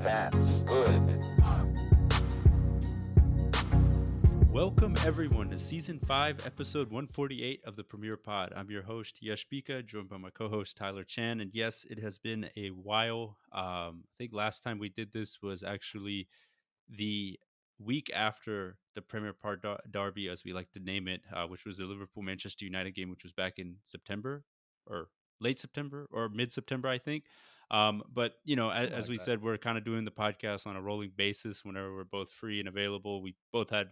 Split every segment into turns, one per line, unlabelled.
That's good.
Welcome everyone to season 5, episode 148 of the Premier Pod. I'm your host Yash Bika, joined by my co-host Tyler Chan. And yes, it has been a while. I think last time we did this was actually the week after the Premier Pod Derby, as we like to name it, which was the Liverpool Manchester United game, which was back in September or late September or mid September, I think. But
Something
as
like
we
that.
said, we're kind of doing the podcast on a rolling basis whenever we're both free and available. We both had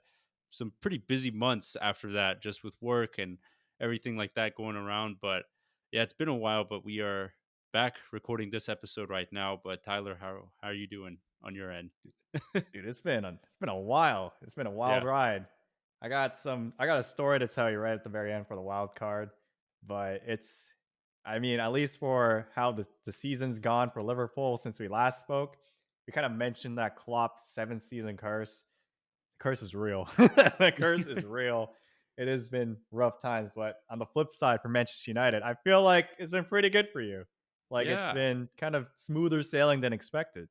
some pretty busy months after that, just with work and everything like that going around. But yeah, it's been a while, but we are back recording this episode right now. But Tyler, how are you doing on your end?
Dude, it's been a while. It's been a wild
Yeah.
ride. I got a story to tell you right at the very end for the wild card, but at least for how the season's gone for Liverpool since we last spoke, we kind of mentioned that Klopp 7 season curse. The curse is real. The curse is real. It has been rough times, but on the flip side for Manchester United, I feel like it's been pretty good for you. Like it's
Yeah.
been kind of smoother sailing than expected.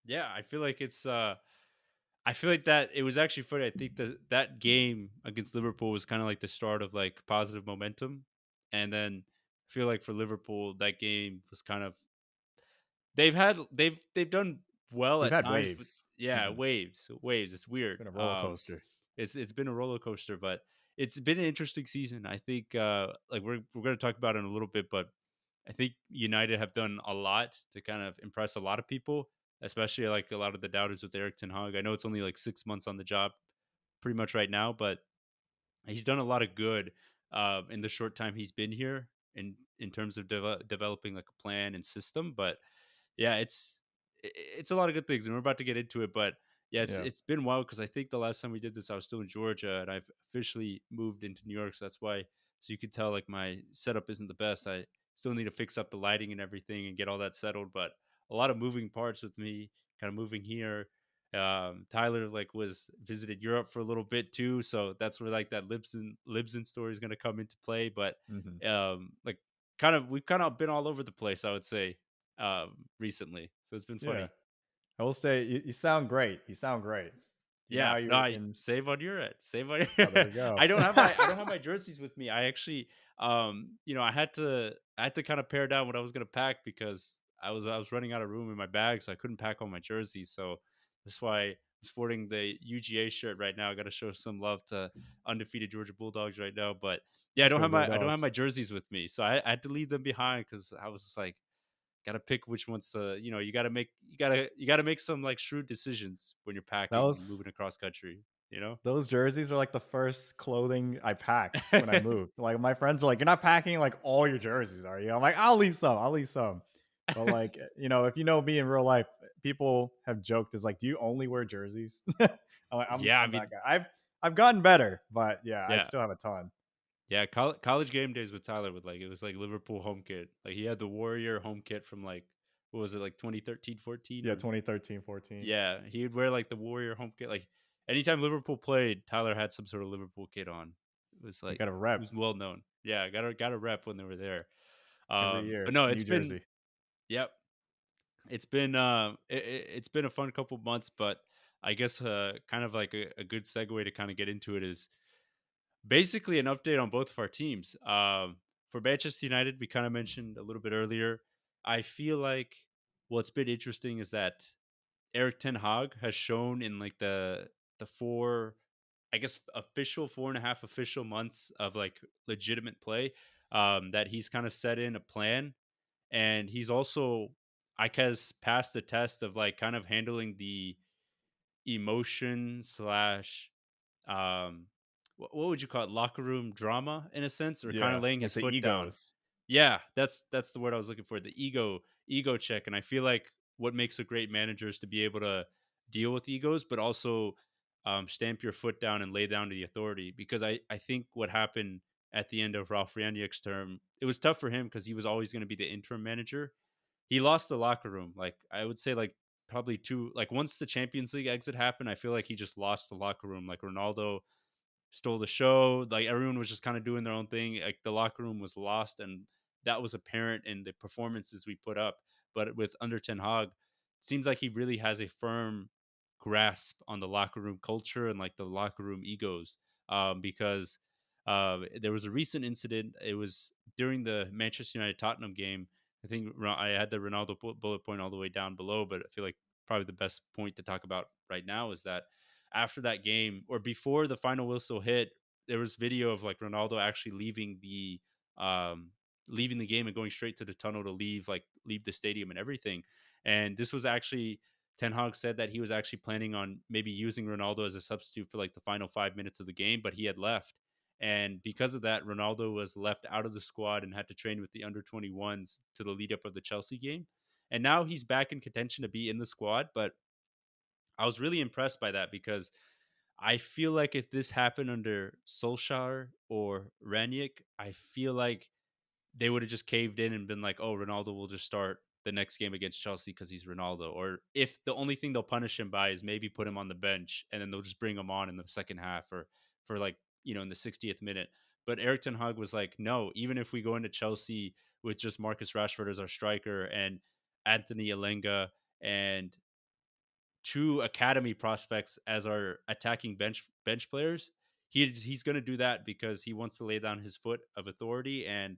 Yeah, I feel like I feel like that it was actually funny. I think that game against Liverpool was kind of like the start of like positive momentum. And then I feel like for Liverpool, that game was kind of they've done well
We've
at
had
times, but
waves.
yeah,
Mhm.
waves. It's
It's
weird.
been a roller coaster.
It's been a roller coaster, but it's been an interesting season. I think like we're going to talk about it in a little bit, but I think United have done a lot to kind of impress a lot of people, especially like a lot of the doubters with Eric Ten Hag. I know it's only like 6 months on the job, pretty much right now, but he's done a lot of good in the short time he's been here in terms of developing like a plan and system. But yeah, it's a lot of good things, and we're about to get into it. But yeah,
Yeah.
it's been wild because I think the last time we did this, I was still in Georgia, and I've officially moved into New York, so that's why. So you could tell like my setup isn't the best. I still need to fix up the lighting and everything and get all that settled. But a lot of moving parts with me, kind of moving here. Tyler like was visited Europe for a little bit too, so that's where like that Libsyn story is going to come into play. But
Hmm.
like we've kind of been all over the place, I would say, recently. So it's been
Yeah.
funny.
I will say you sound great. You sound great. You know
Yeah,
how
no,
you're
I
in.
save on your end. Save on
Oh,
your
there we go.
I don't have my jerseys with me. I actually I had to kind of pare down what I was gonna pack because I was running out of room in my bag, so I couldn't pack all my jerseys. So that's why I'm sporting the UGA shirt right now. I gotta show some love to undefeated Georgia Bulldogs right now. But yeah,
Let's go
I don't have
Bulldogs.
my jerseys with me. So I had to leave them behind because I was just like gotta pick which ones to you gotta make some like shrewd decisions when you're packing and
Those
moving across country you know
those jerseys are like the first clothing I packed when I moved. Like my friends are like, "You're not packing like all your jerseys, are you?" I'm like, "I'll leave some. I'll leave some." But like, if you know me in real life, people have joked is like, "Do you only wear jerseys?"
yeah, I
I'm that
mean,
guy. I've gotten better, but yeah, I
yeah,
still have a ton.
yeah, college game days with Tyler with like it was like Liverpool home kit, like he had the Warrior home kit from like what was it, like 2013, 14,
Yeah,
or
2013, 14.
yeah, he would wear like the Warrior home kit. Like anytime Liverpool played, Tyler had some sort of Liverpool kit on. It was
You
like
got a
it
rep
was well known. Yeah, got a rep when they were there.
every
But
year,
no,
New
it's been,
Jersey.
yep, it's been it's been a fun couple months. But I guess kind of like a good segue to kind of get into it is basically an update on both of our teams. For Manchester United, we kind of mentioned a little bit earlier. I feel like what's been interesting is that Eric Ten Hag has shown in like the four, I guess, official 4.5 official months of like legitimate play, that he's kind of set in a plan, and he's also, I guess, passed the test of like kind of handling the emotion slash um what would you call it, locker room drama in a sense, or kind of
Yeah,
laying
like
his
the
foot down.
egos.
Yeah, that's the word I was looking for, the ego check. And I feel like what makes a great manager is to be able to deal with egos, but also stamp your foot down and lay down to the authority. Because I think what happened at the end of Ralph Ranierick's term, it was tough for him because he was always going to be the interim manager. He lost the locker room. Like I would say, like probably two. Like once the Champions League exit happened, I feel like he just lost the locker room. Like Ronaldo stole the show. Like everyone was just kind of doing their own thing. Like the locker room was lost, and that was apparent in the performances we put up. But with under Ten Hag, seems like he really has a firm grasp on the locker room culture and like the locker room egos. Because there was a recent incident. It was during the Manchester United Tottenham game. I think I had the Ronaldo bullet point all the way down below, but I feel like probably the best point to talk about right now is that after that game or before the final whistle hit, there was video of like Ronaldo actually um leaving the game and going straight to the tunnel to leave the stadium and everything. And this was actually Ten Hag said that he was actually planning on maybe using Ronaldo as a substitute for like the final 5 minutes of the game, but he had left. And because of that, Ronaldo was left out of the squad and had to train with the under 21s to the lead up of the Chelsea game. And now he's back in contention to be in the squad. But I was really impressed by that because I feel like if this happened under Solskjaer or Ranić, I feel like they would have just caved in and been like, "Oh, Ronaldo will just start the next game against Chelsea because he's Ronaldo." Or if the only thing they'll punish him by is maybe put him on the bench and then they'll just bring him on in the second half or for like in the 60th minute. But Eric Ten Hag was like, "No, even if we go into Chelsea with just Marcus Rashford as our striker and Anthony Alenga and two academy prospects as our attacking bench players, he's going to do that because he wants to lay down his foot of authority. And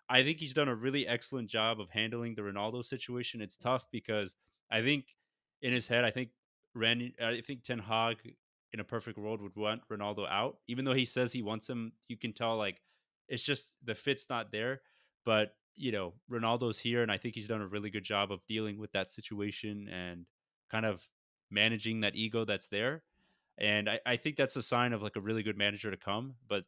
I think he's done a really excellent job of handling the Ronaldo situation. It's tough because I think in his head, I think Ten Hag in a perfect world would want Ronaldo out, even though he says he wants him. You can tell like it's just the fit's not there. But Ronaldo's here, and I think he's done a really good job of dealing with that situation and kind of managing that ego that's there. And I think that's a sign of like a really good manager to come. But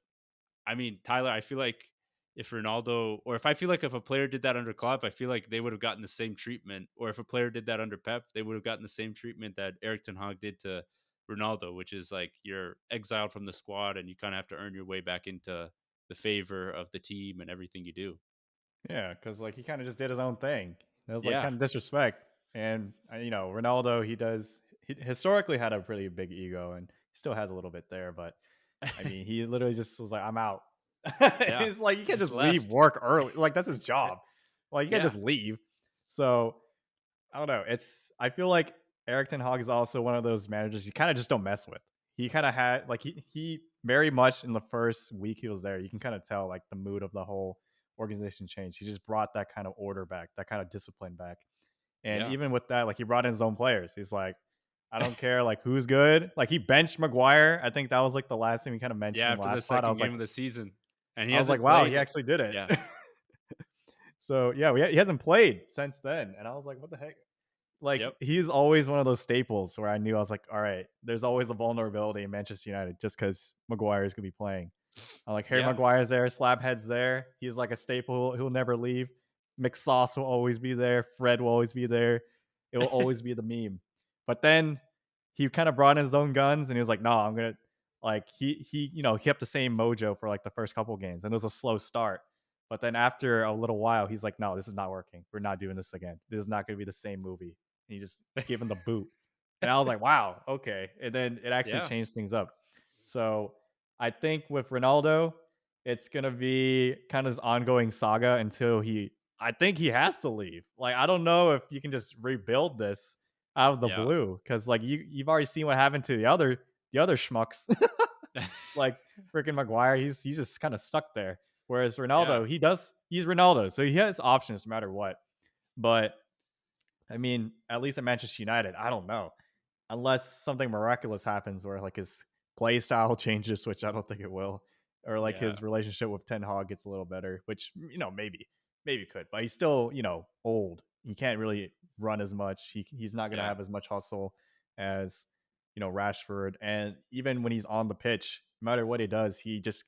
I mean, Tyler, I feel like if Ronaldo, or if I feel like if a player did that under Klopp, I feel like they would have gotten the same treatment. Or if a player did that under Pep, they would have gotten the same treatment that Eric Ten Hag did to Ronaldo, which is like you're exiled from the squad and you kind of have to earn your way back into the favor of the team and everything you do.
Yeah, because like he kind of just did his own thing. It was like
Yeah.
kind of disrespect. And Ronaldo, he historically had a pretty big ego, and he still has a little bit there. But I mean, he literally just was like, "I'm out."
Yeah.
It's like you can't
Just
just leave
left.
work early. Like that's his job. Like you can't
Yeah.
just leave. So I don't know. I feel like Eric Ten Hag is also one of those managers you kind of just don't mess with. He kind of had like he very much in the first week he was there, you can kind of tell like the mood of the whole organization changed. He just brought that kind of order back, that kind of discipline back. And
Yeah.
even with that, like he brought in his own players. He's like, I don't care like who's good. Like he benched Maguire. I think that was like the last thing we kind of
Yeah.
mentioned
After the
last pod.
second game of the season. And he
I was like,
hasn't
wow, he
played.
actually did it.
Yeah.
So yeah, he hasn't played since then. And I was like, what the heck? Like
Yep.
he's always one of those staples where I knew I was like, all right, there's always a vulnerability in Manchester United just because Maguire is gonna be playing. I like Harry
Yeah.
Maguire's there, Slabhead's there. He's like a staple. He'll never leave. McSauce will always be there. Fred will always be there. It will always be the meme. But then he kind of brought in his own guns and he was like, no, I'm gonna like he kept the same mojo for like the first couple games and it was a slow start. But then after a little while, he's like, no, this is not working. We're not doing this again. This is not gonna be the same movie. And he just gave him the boot. And I was like, wow, okay. And then it actually
Yeah.
changed things up. So I think with Ronaldo, it's gonna be kind of this ongoing saga until I think he has to leave. Like, I don't know if you can just rebuild this out of the
Yeah.
blue because, like, you've already seen what happened to the other schmucks, like freaking Maguire. He's just kind of stuck there. Whereas
Yeah.
Ronaldo, he's Ronaldo, so he has options no matter what. But I mean, at least at Manchester United, I don't know unless something miraculous happens where like his play style changes, which I don't think it will, or like
Yeah.
his relationship with Ten Hag gets a little better, which maybe could, but he's still old. He can't really run as much. He's not going to
Yeah.
have as much hustle as Rashford, and even when he's on the pitch, no matter what he does, he just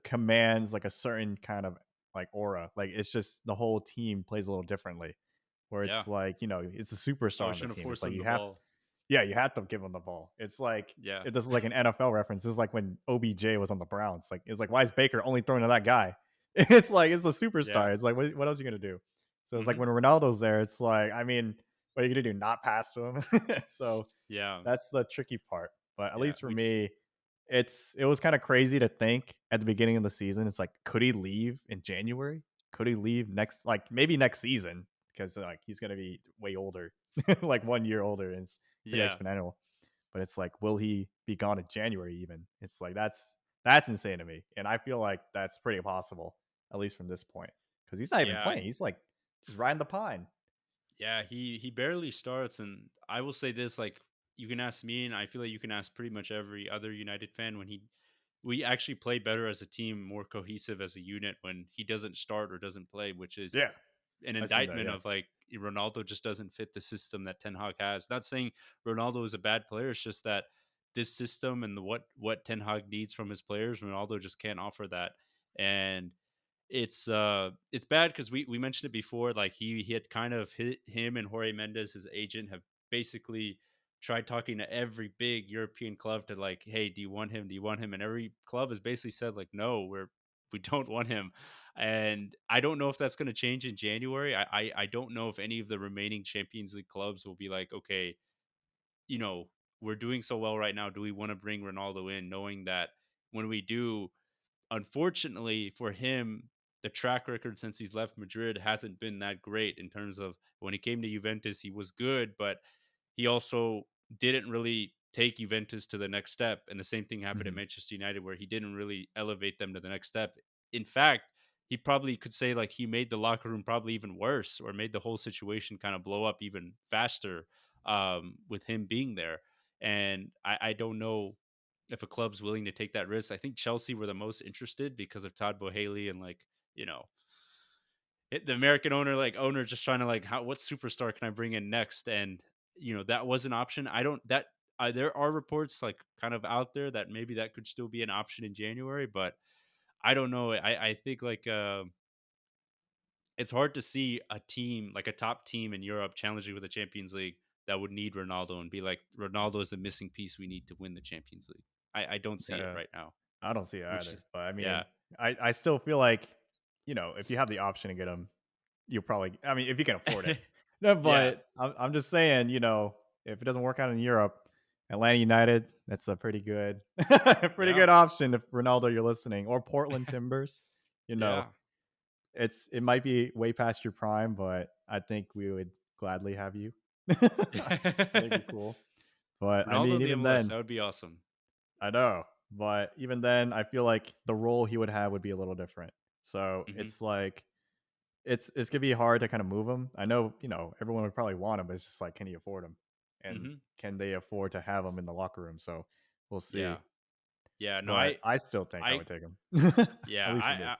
commands like a certain kind of like aura. Like it's just the whole team plays a little differently. Where
Yeah.
it's like it's a superstar
Probably
on the
shouldn't
team. It's
force
like
him the
you have
ball.
yeah, you have to give him the ball. It's like
Yeah.
this is like an NFL reference. This is like when OBJ was on the Browns. Like it's like why is Baker only throwing to that guy? It's like it's a superstar.
Yeah.
It's like what else are you gonna do? So it's like
Mhm.
when Ronaldo's there, it's like I mean, what are you gonna do? Not pass to him? So
Yeah.
that's the tricky part. But at
Yeah.
least for me, it was kind of crazy to think at the beginning of the season. It's like, could he leave in January? Could he leave next, like maybe next season? because like he's gonna be way older, like 1 year older, and it's pretty
Yeah.
exponential. But it's like, will he be gone in January even? It's like that's insane to me, and I feel like that's pretty possible, at least from this point, because he's not even
Yeah.
playing. He's like just riding the pine.
Yeah, he barely starts, and I will say this: like, you can ask me, and I feel like you can ask pretty much every other United fan when he we actually play better as a team, more cohesive as a unit when he doesn't start or doesn't play, which is
Yeah,
an
I seen that.
indictment
Yeah.
of like Ronaldo just doesn't fit the system that Ten Hag has. Not saying Ronaldo is a bad player; it's just that this system and what Ten Hag needs from his players, Ronaldo just can't offer that, and it's bad because we mentioned it before. Like he had kind of hit him and Jorge Mendes, his agent, have basically tried talking to every big European club to like, hey, do you want him? Do you want him? And every club has basically said like, no, we don't want him. And I don't know if that's going to change in January. I don't know if any of the remaining Champions League clubs will be like, okay, you know, we're doing so well right now. Do we want to bring Ronaldo in, knowing that when we do, unfortunately for him, the track record since he's left Madrid hasn't been that great in terms of when he came to Juventus, he was good, but he also didn't really take Juventus to the next step. And the same thing happened at
Mhm.
Manchester United, where he didn't really elevate them to the next step. In fact, he probably could say like he made the locker room probably even worse or made the whole situation kind of blow up even faster with him being there. And I don't know if a club's willing to take that risk. I think Chelsea were the most interested because of Todd Boehly and like, you know, the American owner just trying to like how what superstar can I bring in next? And you know, that was an option. I don't that there are reports like kind of out there that maybe that could still be an option in January, but I don't know. I think like it's hard to see a team like a top team in Europe challenging with the Champions League that would need Ronaldo and be like Ronaldo is the missing piece we need to win the Champions League. I don't see it
Yeah,
right now,
I don't see it
which
either.
is
But I
yeah.
mean, I still feel like, if you have the option to get him, you'll probably. I mean, if you can afford it. No,
Yeah.
but I'm just saying, if it doesn't work out in Europe, Atlanta United, that's a pretty good, pretty
Yeah.
good option. If Ronaldo, you're listening, or Portland Timbers, you know,
Yeah.
it might be way past your prime, but I think we would gladly have you. I think it'd be cool. But I
Ronaldo
mean,
in the
even
MLS,
then,
that would be awesome.
I know, but even then, I feel like the role he would have would be a little different. So
Mhm.
it's like it's gonna be hard to kind of move him. I know, everyone would probably want him, but it's just like, can he afford him, and
Mhm.
can they afford to have him in the locker room? So we'll see.
Yeah. Yeah, no,
But I still think I
I
would take him, at
yeah,
least for me.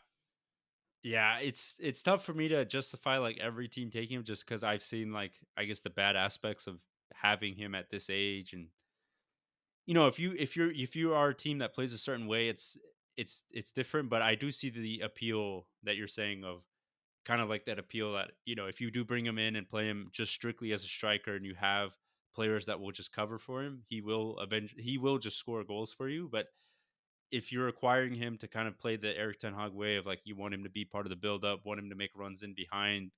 yeah, it's tough for me to justify like every team taking him just cuz I've seen like I guess the bad aspects of having him at this age. And you know, if you are a team that plays a certain way, it's different, but I do see the appeal that you're saying of kind of like that appeal that, you know, if you do bring him in and play him just strictly as a striker and you have players that will just cover for him, he will just score goals for you. But if you're requiring him to kind of play the Eric Ten Hag way of like you want him to be part of the build up, want him to make runs in behind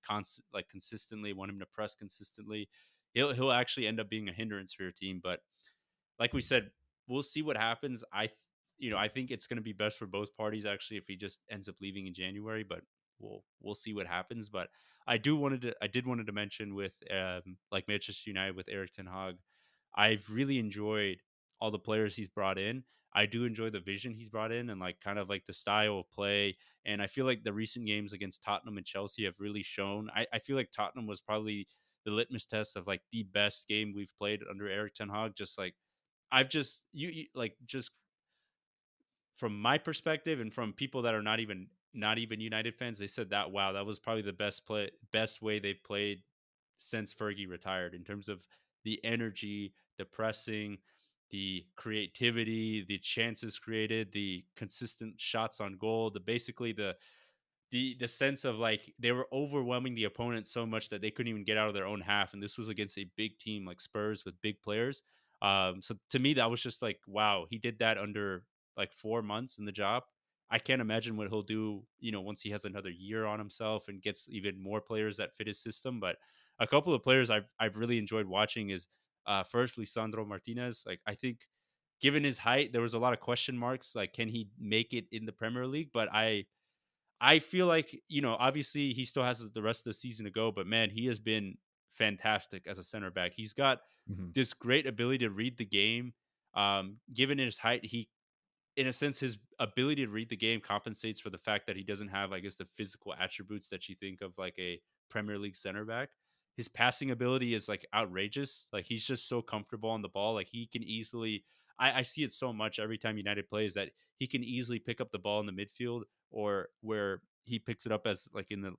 like consistently, want him to press consistently, he'll actually end up being a hindrance for your team. But like we said, we'll see what happens. You know, I think it's going to be best for both parties actually if he just ends up leaving in January, but we'll see what happens. But I did wanted to mention with like Manchester United with Eric Ten Hag, I've really enjoyed all the players he's brought in. I do enjoy the vision he's brought in and like kind of like the style of play. And I feel like the recent games against Tottenham and Chelsea have really shown. I feel like Tottenham was probably the litmus test of like the best game we've played under Eric Ten Hag. Just like I've just you like just from my perspective and from people that are not even United fans, they said that wow, that was probably the best way they've played since Fergie retired in terms of the energy, the pressing, the creativity, the chances created, the consistent shots on goal, the basically the sense of like they were overwhelming the opponent so much that they couldn't even get out of their own half, and this was against a big team like Spurs with big players. So to me that was just like wow, he did that under like 4 months in the job. I can't imagine what he'll do, you know, once he has another year on himself and gets even more players that fit his system. But a couple of players I've really enjoyed watching is first Lisandro Martinez. Like I think given his height there was a lot of question marks like can he make it in the Premier League, but I feel like, obviously he still has the rest of the season to go, but man, he has been fantastic as a center back. He's got
Mhm.
this great ability to read the game. Given his height, he in a sense, his ability to read the game compensates for the fact that he doesn't have, I guess, the physical attributes that you think of like a Premier League center back. His passing ability is like outrageous. Like he's just so comfortable on the ball. Like he can easily, I see it so much every time United plays that he can easily pick up the ball in the midfield or where he picks it up as like in the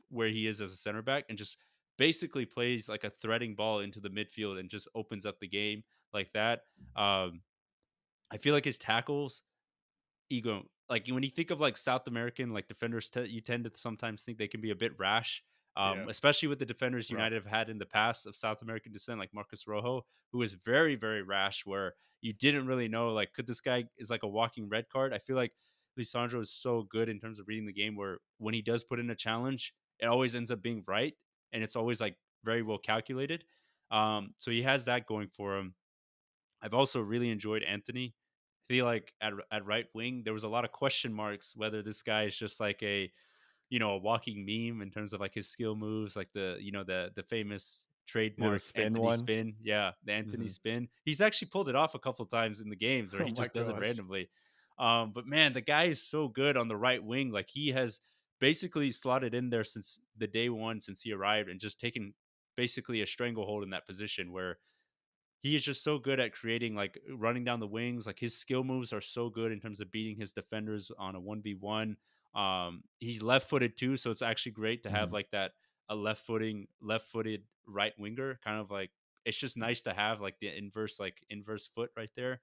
where he is as a center back and just basically plays like a threading ball into the midfield and just opens up the game like that. Um, I feel like his tackles ego. Like when you think of like South American like defenders, you tend to sometimes think they can be a bit rash,
Yeah,
especially with the defenders
rough.
United have had in the past of South American descent, like Marcus Rojo, who is very very rash. Where you didn't really know like could this guy is like a walking red card. I feel like Lisandro is so good in terms of reading the game where when he does put in a challenge, it always ends up being right and it's always like very well calculated. So he has that going for him. I've also really enjoyed Antony. I feel like at right wing, there was a lot of question marks whether this guy is just like a walking meme in terms of like his skill moves, like the famous
Yeah, the
trademark
spin
Antony
one.
spin. Yeah, the Antony
Mhm.
spin. He's actually pulled it off a couple times in the games, or
Oh
he
my
just does it
gosh.
randomly. But man, the guy is so good on the right wing. Like he has basically slotted in there since the day one since he arrived, and just taken basically a stranglehold in that position where he is just so good at creating like running down the wings. Like his skill moves are so good in terms of beating his defenders on a 1v1. He's left-footed too, so it's actually great to have
Mhm.
like that a left-footed right winger. Kind of like it's just nice to have like the inverse foot right there.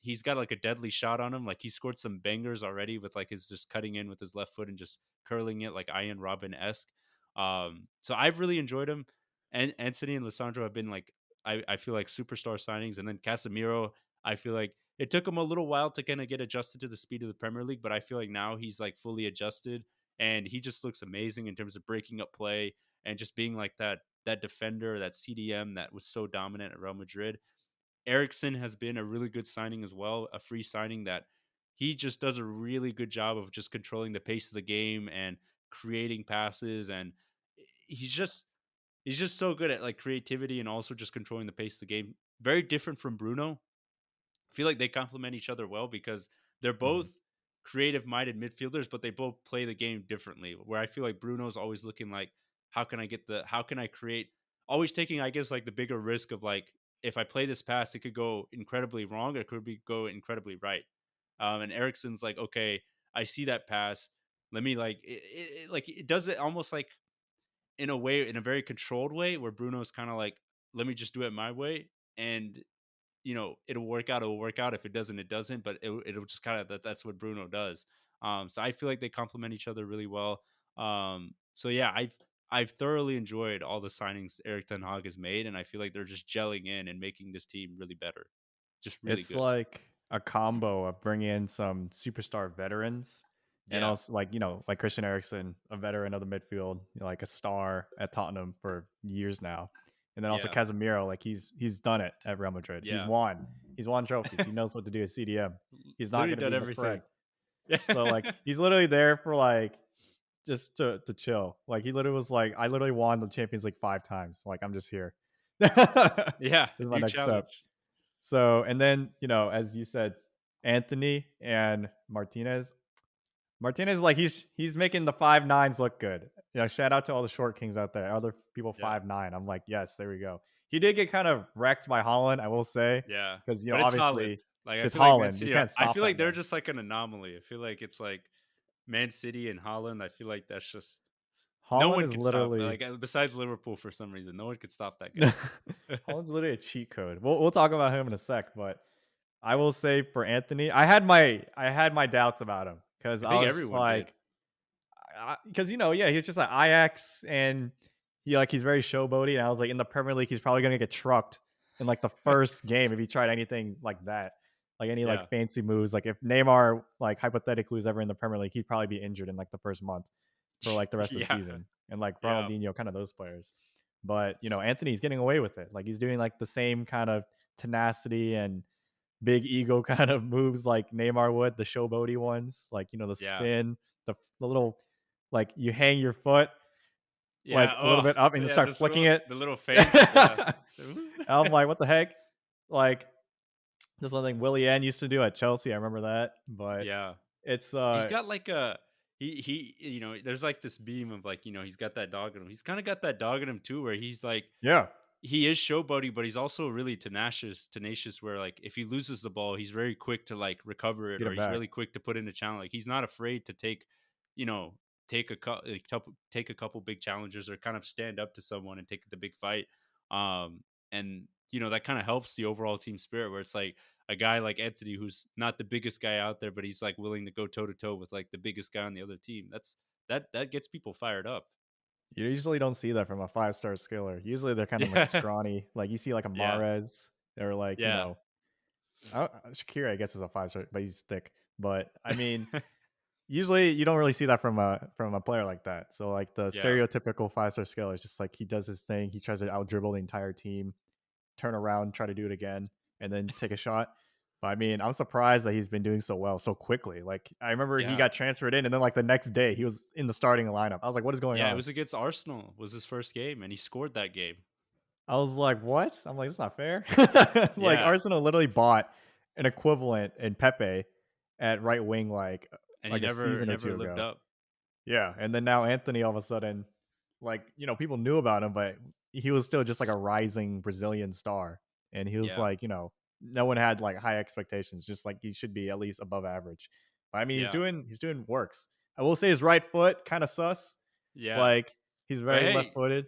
He's got like a deadly shot on him. Like he scored some bangers already with like his just cutting in with his left foot and just curling it like Ian Robin esque. So I've really enjoyed him. And Anthony and Lissandro have been like I feel like superstar signings, and then Casemiro. I feel like it took him a little while to kind of get adjusted to the speed of the Premier League, but I feel like now he's like fully adjusted, and he just looks amazing in terms of breaking up play and just being like that defender, that CDM that was so dominant at Real Madrid. Ericsson has been a really good signing as well, a free signing that he just does a really good job of just controlling the pace of the game and creating passes, and he's just he's just so good at like creativity and also just controlling the pace of the game. Very different from Bruno. I feel like they complement each other well because they're
Mhm.
both creative minded midfielders, but they both play the game differently. Where I feel like Bruno's always looking like, how can I create, always taking, I guess, like the bigger risk of like, if I play this pass, it could go incredibly wrong or it could go incredibly right. And Ericsson's like, okay, I see that pass. Let me like, like, it does it almost like in a way, in a very controlled way, where Bruno's kind of like, let me just do it my way. And it'll work out. It'll work out. If it doesn't, it doesn't. But it'll just kind of that's what Bruno does. So I feel like they complement each other really well. So yeah, I've thoroughly enjoyed all the signings Eric Ten Hag has made, and I feel like they're just gelling in and making this team really better. Just really
It's
good.
like a combo of bringing in some superstar veterans and
Yeah,
also like, like Christian Eriksen, a veteran of the midfield, like a star at Tottenham for years now. And then also
yeah,
Casemiro, like he's done it at Real Madrid. He's
yeah.
won. He's won trophies. He knows what to do at CDM. He's not
Literally
going to
done
be the threat.
everything.
So like he's literally there for like just to chill. Like he literally was like, I literally won the Champions League 5 times. Like I'm just here. This
Yeah,
is my
new
next step.
challenge.
So, and then, as you said, Anthony and Martinez. Martinez, like he's making the 5'9s look good. Shout out to all the short kings out there. Other people
Yeah,
5'9. I'm like, yes, there we go. He did get kind of wrecked by Holland, I will say,
yeah.
because
But it's Holland.
obviously
Like I
it's
feel like Man
Holland. You
City.
can't
I
stop
feel
that
like they're
man.
just like an anomaly. I feel like it's like Man City and Holland. I feel like that's just no
Holland
one
is
could stop,
literally
like, besides Liverpool for some reason, no one could stop that guy.
Holland's literally a cheat code. We'll talk about him in a sec, but I will say for Anthony, I had my doubts about him because
I
I
think
was just
everyone did.
like, because yeah, he's just like Ajax, and he's very showboaty. And I was like, in the Premier League, he's probably gonna get trucked in like the first game if he tried anything like that, like any
Yeah.
like fancy moves. Like if Neymar, like hypothetically, was ever in the Premier League, he'd probably be injured in like the first month for like the rest of the
Yeah.
season, and like
Yeah.
Ronaldinho, kind of those players. But Anthony's getting away with it. Like he's doing like the same kind of tenacity and big ego kind of moves like Neymar would, the showboaty ones, like the
Yeah.
spin, the little like you hang your foot
Yeah.
like a little
Oh,
bit up and you
yeah.
start flicking it.
The little feint. Yeah.
And I'm like, what the heck? Like this something Willie N used to do at Chelsea. I remember that, but
Yeah.
it's
He's got like a there's like this beam of like, he's got that dog in him. He's kind of got that dog in him too, where he's like,
yeah,
he is showboaty, but he's also really tenacious where like if he loses the ball, he's very quick to like recover it,
get
or
it
he's
back.
really quick to put in a challenge. Like he's not afraid to take, you know, take a couple big challenges or kind of stand up to someone and take the big fight. And that kind of helps the overall team spirit where it's like a guy like Antony who's not the biggest guy out there, but he's like willing to go toe to toe with like the biggest guy on the other team. That gets people fired up.
You usually don't see that from a five-star skiller. Usually they're kind of like
Yeah.
scrawny. Like you see like a
Yeah.
Mares or like,
Yeah.
Shakira, I guess is a five-star, but he's thick. But I mean, usually you don't really see that from a player like that. So like the
Yeah.
stereotypical five-star skiller is just like he does his thing, he tries to out dribble the entire team, turn around, try to do it again, and then take a shot. But I mean, I'm surprised that he's been doing so well so quickly. Like I remember he
Yeah.
got transferred in, and then like the next day he was in the starting lineup. I was like, what is going
Yeah, it
on?
was against Arsenal, was his first game, and he scored that game.
I was like, what? I'm like, it's not fair. Like
Yeah,
Arsenal literally bought an equivalent in Pepe at right wing
and he
like a
never
season or
never
two
lived
ago.
up.
Yeah, and then now Anthony all of a sudden, like, people knew about him, but he was still just like a rising Brazilian star. And he was
Yeah,
like, no one had like high expectations, just like he should be at least above average. But I mean,
yeah,
he's doing works. I will say his right foot kind of sus.
yeah.
Like he's
But
very
hey,
left-footed.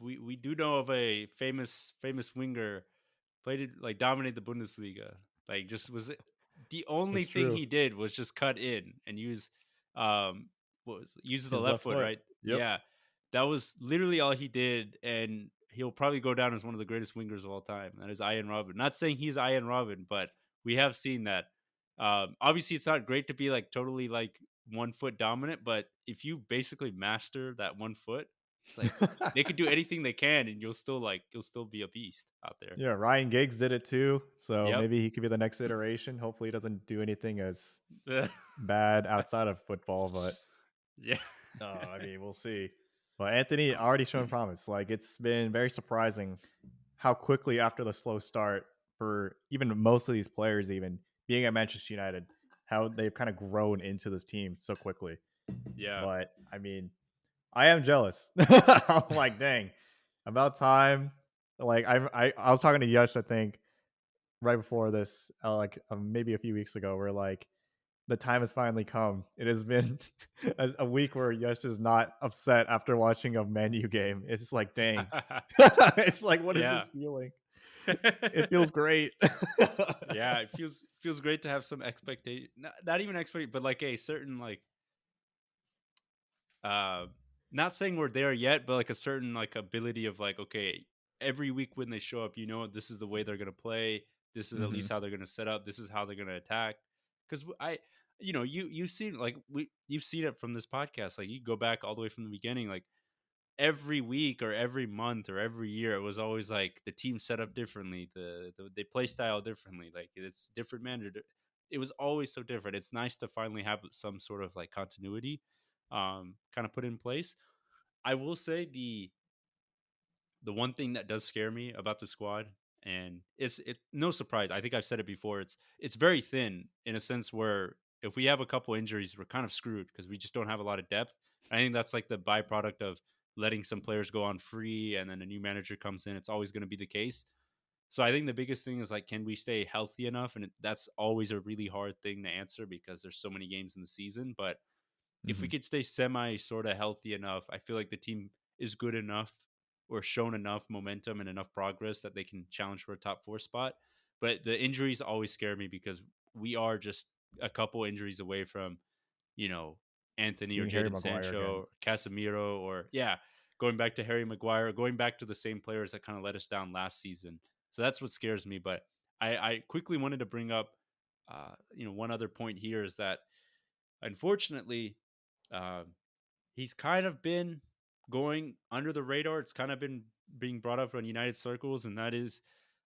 we do know of a famous winger played it like dominated the Bundesliga. Like just was it the only
It's
thing
true.
he did was just cut in and um use the
His
left
left
foot,
foot.
right?
Yep.
Yeah. That was literally all he did, and he'll probably go down as one of the greatest wingers of all time. That is Ian Robin. Not saying he's Ian Robin, but we have seen that. Obviously it's not great to be like totally like 1 foot dominant, but if you basically master that 1 foot, it's like they could do anything they can and you'll still be a beast out there.
Yeah, Ryan Giggs did it too. So
Yep.
maybe he could be the next iteration. Hopefully he doesn't do anything as bad outside of football, but
Yeah.
I mean, we'll see. But Anthony already shown promise. Like it's been very surprising how quickly after the slow start for even most of these players, even being at Manchester United, how they've kind of grown into this team so quickly.
Yeah.
But I mean, I am jealous. I'm like, dang, about time. Like I was talking to Yash, I think, right before this, maybe a few weeks ago, where like the time has finally come. It has been a week where Yash is not upset after watching a Man U game. It's like, dang. It's like, what is
Yeah.
this feeling? It feels great.
Yeah, it feels great to have some expectation, not even expect, but like a certain like uh not saying we're there yet, but like a certain like ability of like, okay, every week when they show up, this is the way they're gonna play. This is at
Hmm.
least how they're gonna set up. This is how they're gonna attack. Because you've seen like you've seen it from this podcast. Like you go back all the way from the beginning. Like every week or every month or every year, it was always like the team set up differently, they play style differently, like it's different manager. It was always so different. It's nice to finally have some sort of like continuity, kind of put in place. I will say the one thing that does scare me about the squad, and it no surprise, I think I've said it before, it's very thin in a sense where if we have a couple injuries, we're kind of screwed because we just don't have a lot of depth. I think that's like the byproduct of letting some players go on free and then a new manager comes in. It's always going to be the case. So I think the biggest thing is like, can we stay healthy enough? And that's always a really hard thing to answer because there's so many games in the season. But if we
Hmm.
could stay semi sort of healthy enough, I feel like the team is good enough or shown enough momentum and enough progress that they can challenge for a top 4 spot. But the injuries always scare me because we are just a couple injuries away from, you know, Anthony or
Seeing Harry
Jadon
Maguire
Sancho
again.
or Casemiro, or yeah, going back to Harry Maguire, going back to the same players that kind of let us down last season. So that's what scares me. But I quickly wanted to bring up, one other point here is that unfortunately, uh, he's kind of been going under the radar. It's kind of been being brought up on United circles, and that is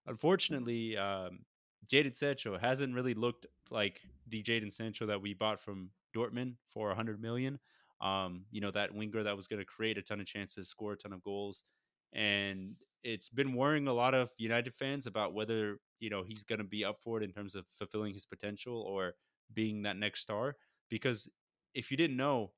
unfortunately Jadon Sancho hasn't really looked like the Jadon Sancho that we bought from Dortmund for 100 million. That winger that was going to create a ton of chances, score a ton of goals. And it's been worrying a lot of United fans about whether, he's going to be up for it in terms of fulfilling his potential or being that next star. Because if you didn't know,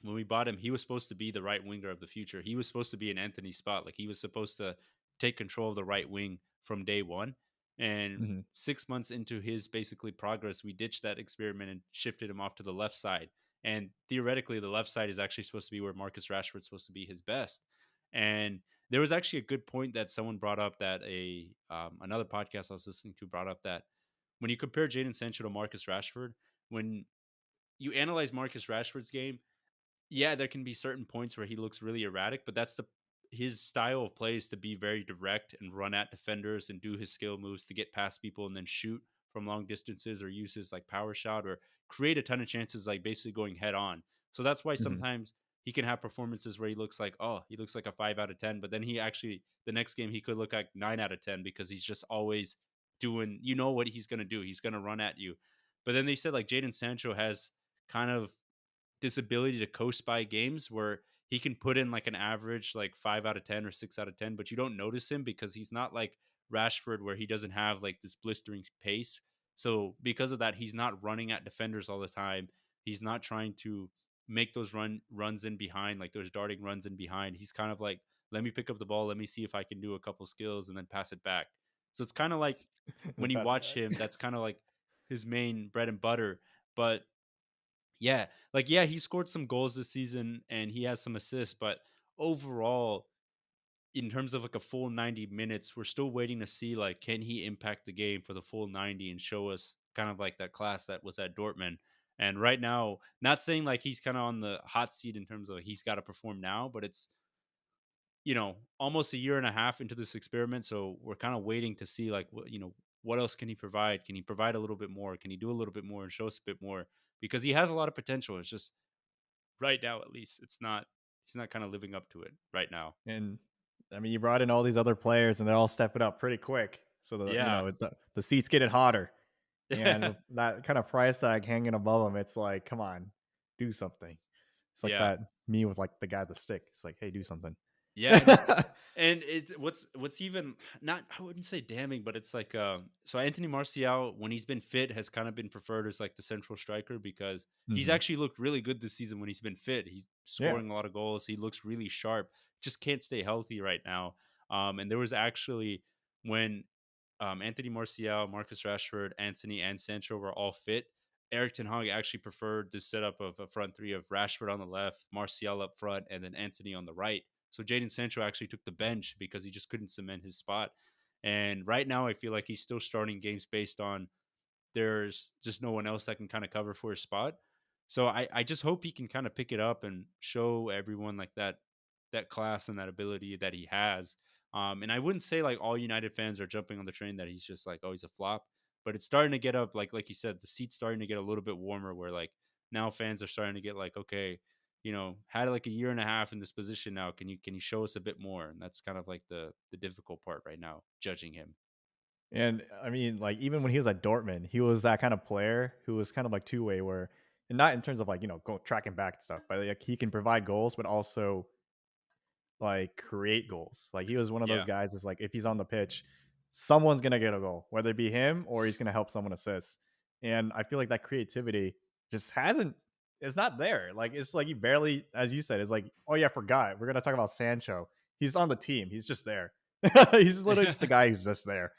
when we bought him, he was supposed to be the right winger of the future. He was supposed to be an Antony spot. Like he was supposed to take control of the right wing from day one. And
Mhm.
6 months into his basically progress, we ditched that experiment and shifted him off to the left side. And theoretically, the left side is actually supposed to be where Marcus Rashford's supposed to be his best. And there was actually a good point that someone brought up that a another podcast I was listening to brought up that when you compare Jaden Sancho to Marcus Rashford, when you analyze Marcus Rashford's game, yeah, there can be certain points where he looks really erratic, but that's the his style of play is to be very direct and run at defenders and do his skill moves to get past people and then shoot from long distances or use his like power shot or create a ton of chances like basically going head on. So that's why
Mhm.
sometimes he can have performances where he looks like a 5 out of 10, but then he actually the next game he could look like 9 out of 10 because he's just always doing what he's going to do. He's going to run at you. But then they said like Jaden Sancho has kind of this ability to coast by games where he can put in like an average like 5 out of 10 or 6 out of 10, but you don't notice him because he's not like Rashford where he doesn't have like this blistering pace. So because of that, he's not running at defenders all the time. He's not trying to make those runs in behind, like those darting runs in behind. He's kind of like, let me pick up the ball, let me see if I can do a couple skills and then pass it back. So it's kind of like
The
when you
pass it
watch him,
back.
that's kind of like his main bread and butter. But yeah, he scored some goals this season and he has some assists, but overall, in terms of like a full 90 minutes, we're still waiting to see like can he impact the game for the full 90 and show us kind of like that class that was at Dortmund. And right now, not saying like he's kind of on the hot seat in terms of he's got to perform now, but it's almost a year and a half into this experiment, so we're kind of waiting to see like what else can he provide? Can he provide a little bit more? Can he do a little bit more and show us a bit more? Because he has a lot of potential. It's just right now, at least, it's not. He's not kind of living up to it right now.
And I mean, you brought in all these other players, and they're all stepping up pretty quick. So
Yeah,
the seats getting hotter, and with that kind of price tag hanging above them, it's like, come on, do something. It's like
yeah,
that me with like the guy with the stick. It's like, hey, do something.
yeah, and it's what's even not, I wouldn't say damning, but it's like so Anthony Martial, when he's been fit, has kind of been preferred as like the central striker because he's
Hmm.
actually looked really good this season when he's been fit. He's
Yeah,
scoring a lot of goals. He looks really sharp. Just can't stay healthy right now. And there was actually when Anthony Martial, Marcus Rashford, Antony, and Sancho were all fit. Eric Ten Hag actually preferred this setup of a front three of Rashford on the left, Martial up front, and then Antony on the right. So Jaden Sancho actually took the bench because he just couldn't cement his spot. And right now, I feel like he's still starting games based on there's just no one else that can kind of cover for his spot. So I just hope he can kind of pick it up and show everyone like that class and that ability that he has. And I wouldn't say like all United fans are jumping on the train that he's just like, oh, he's a flop, but it's starting to get up like you said, the seat's starting to get a little bit warmer where like now fans are starting to get like, okay, had like a year and a half in this position now. Can you show us a bit more? And that's kind of like the difficult part right now, judging him.
and I mean, like even when he was at Dortmund, he was that kind of player who was kind of like two way, where, and not in terms of like go tracking back and stuff, but like he can provide goals, but also like create goals. Like he was one of those
Yeah.
guys that's like if he's on the pitch, someone's gonna get a goal, whether it be him or he's gonna help someone assist. And I feel like that creativity just hasn't it's not there. Like it's like he barely, as you said, it's like, oh yeah, I forgot. We're gonna talk about Sancho. He's on the team. He's just there. He's just literally just the guy who's just there.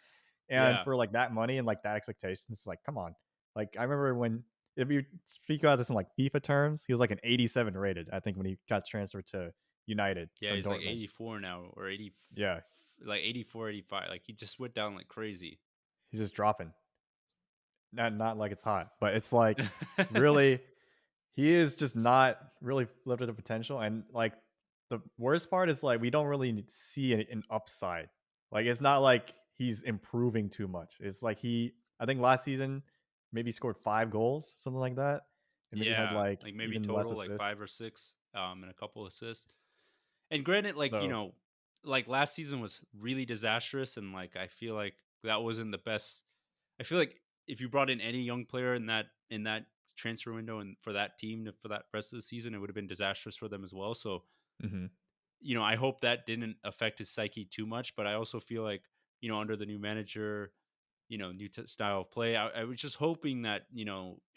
And
Yeah.
for like that money and like that expectation, it's like, come on. Like I remember when if you speak about this in like FIFA terms, he was like an 87 rated, I think, when he got transferred to United
Yeah,
from
he's like
Dortmund.
84 now or 80
Yeah,
like 84, 85. Like he just went down like crazy.
he's just dropping. Not like it's hot, but it's like really he is just not really lived to the potential. And like the worst part is like we don't really see an upside. Like it's not like he's improving too much. It's like I think last season maybe scored 5 goals, something like that, and maybe had
Yeah,
like
like maybe
even less
total like
assists.
5 or 6 and a couple assists. And granted, like,
So
like last season was really disastrous and like I feel like that wasn't the best. I feel like if you brought in any young player in that transfer window and for that team for that rest of the season, it would have been disastrous for them as well. So,
Hmm.
I hope that didn't affect his psyche too much. But I also feel like, under the new manager, new style of play, I was just hoping that,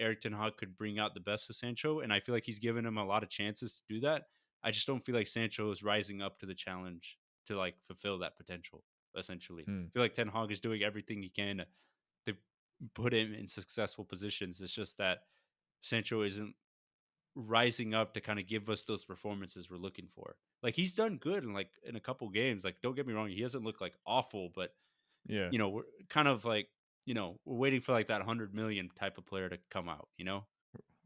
Eric Ten Hag could bring out the best of Sancho. And I feel like he's given him a lot of chances to do that. I just don't feel like Sancho is rising up to the challenge to like fulfill that potential, essentially.
Mm.
I feel like Ten Hag is doing everything he can to put him in successful positions. It's just that Sancho isn't rising up to kind of give us those performances we're looking for. Like he's done good in a couple games. Like don't get me wrong, he hasn't looked like awful, but
Yeah.
we're kind of like, we're waiting for like that 100 million type of player to come out.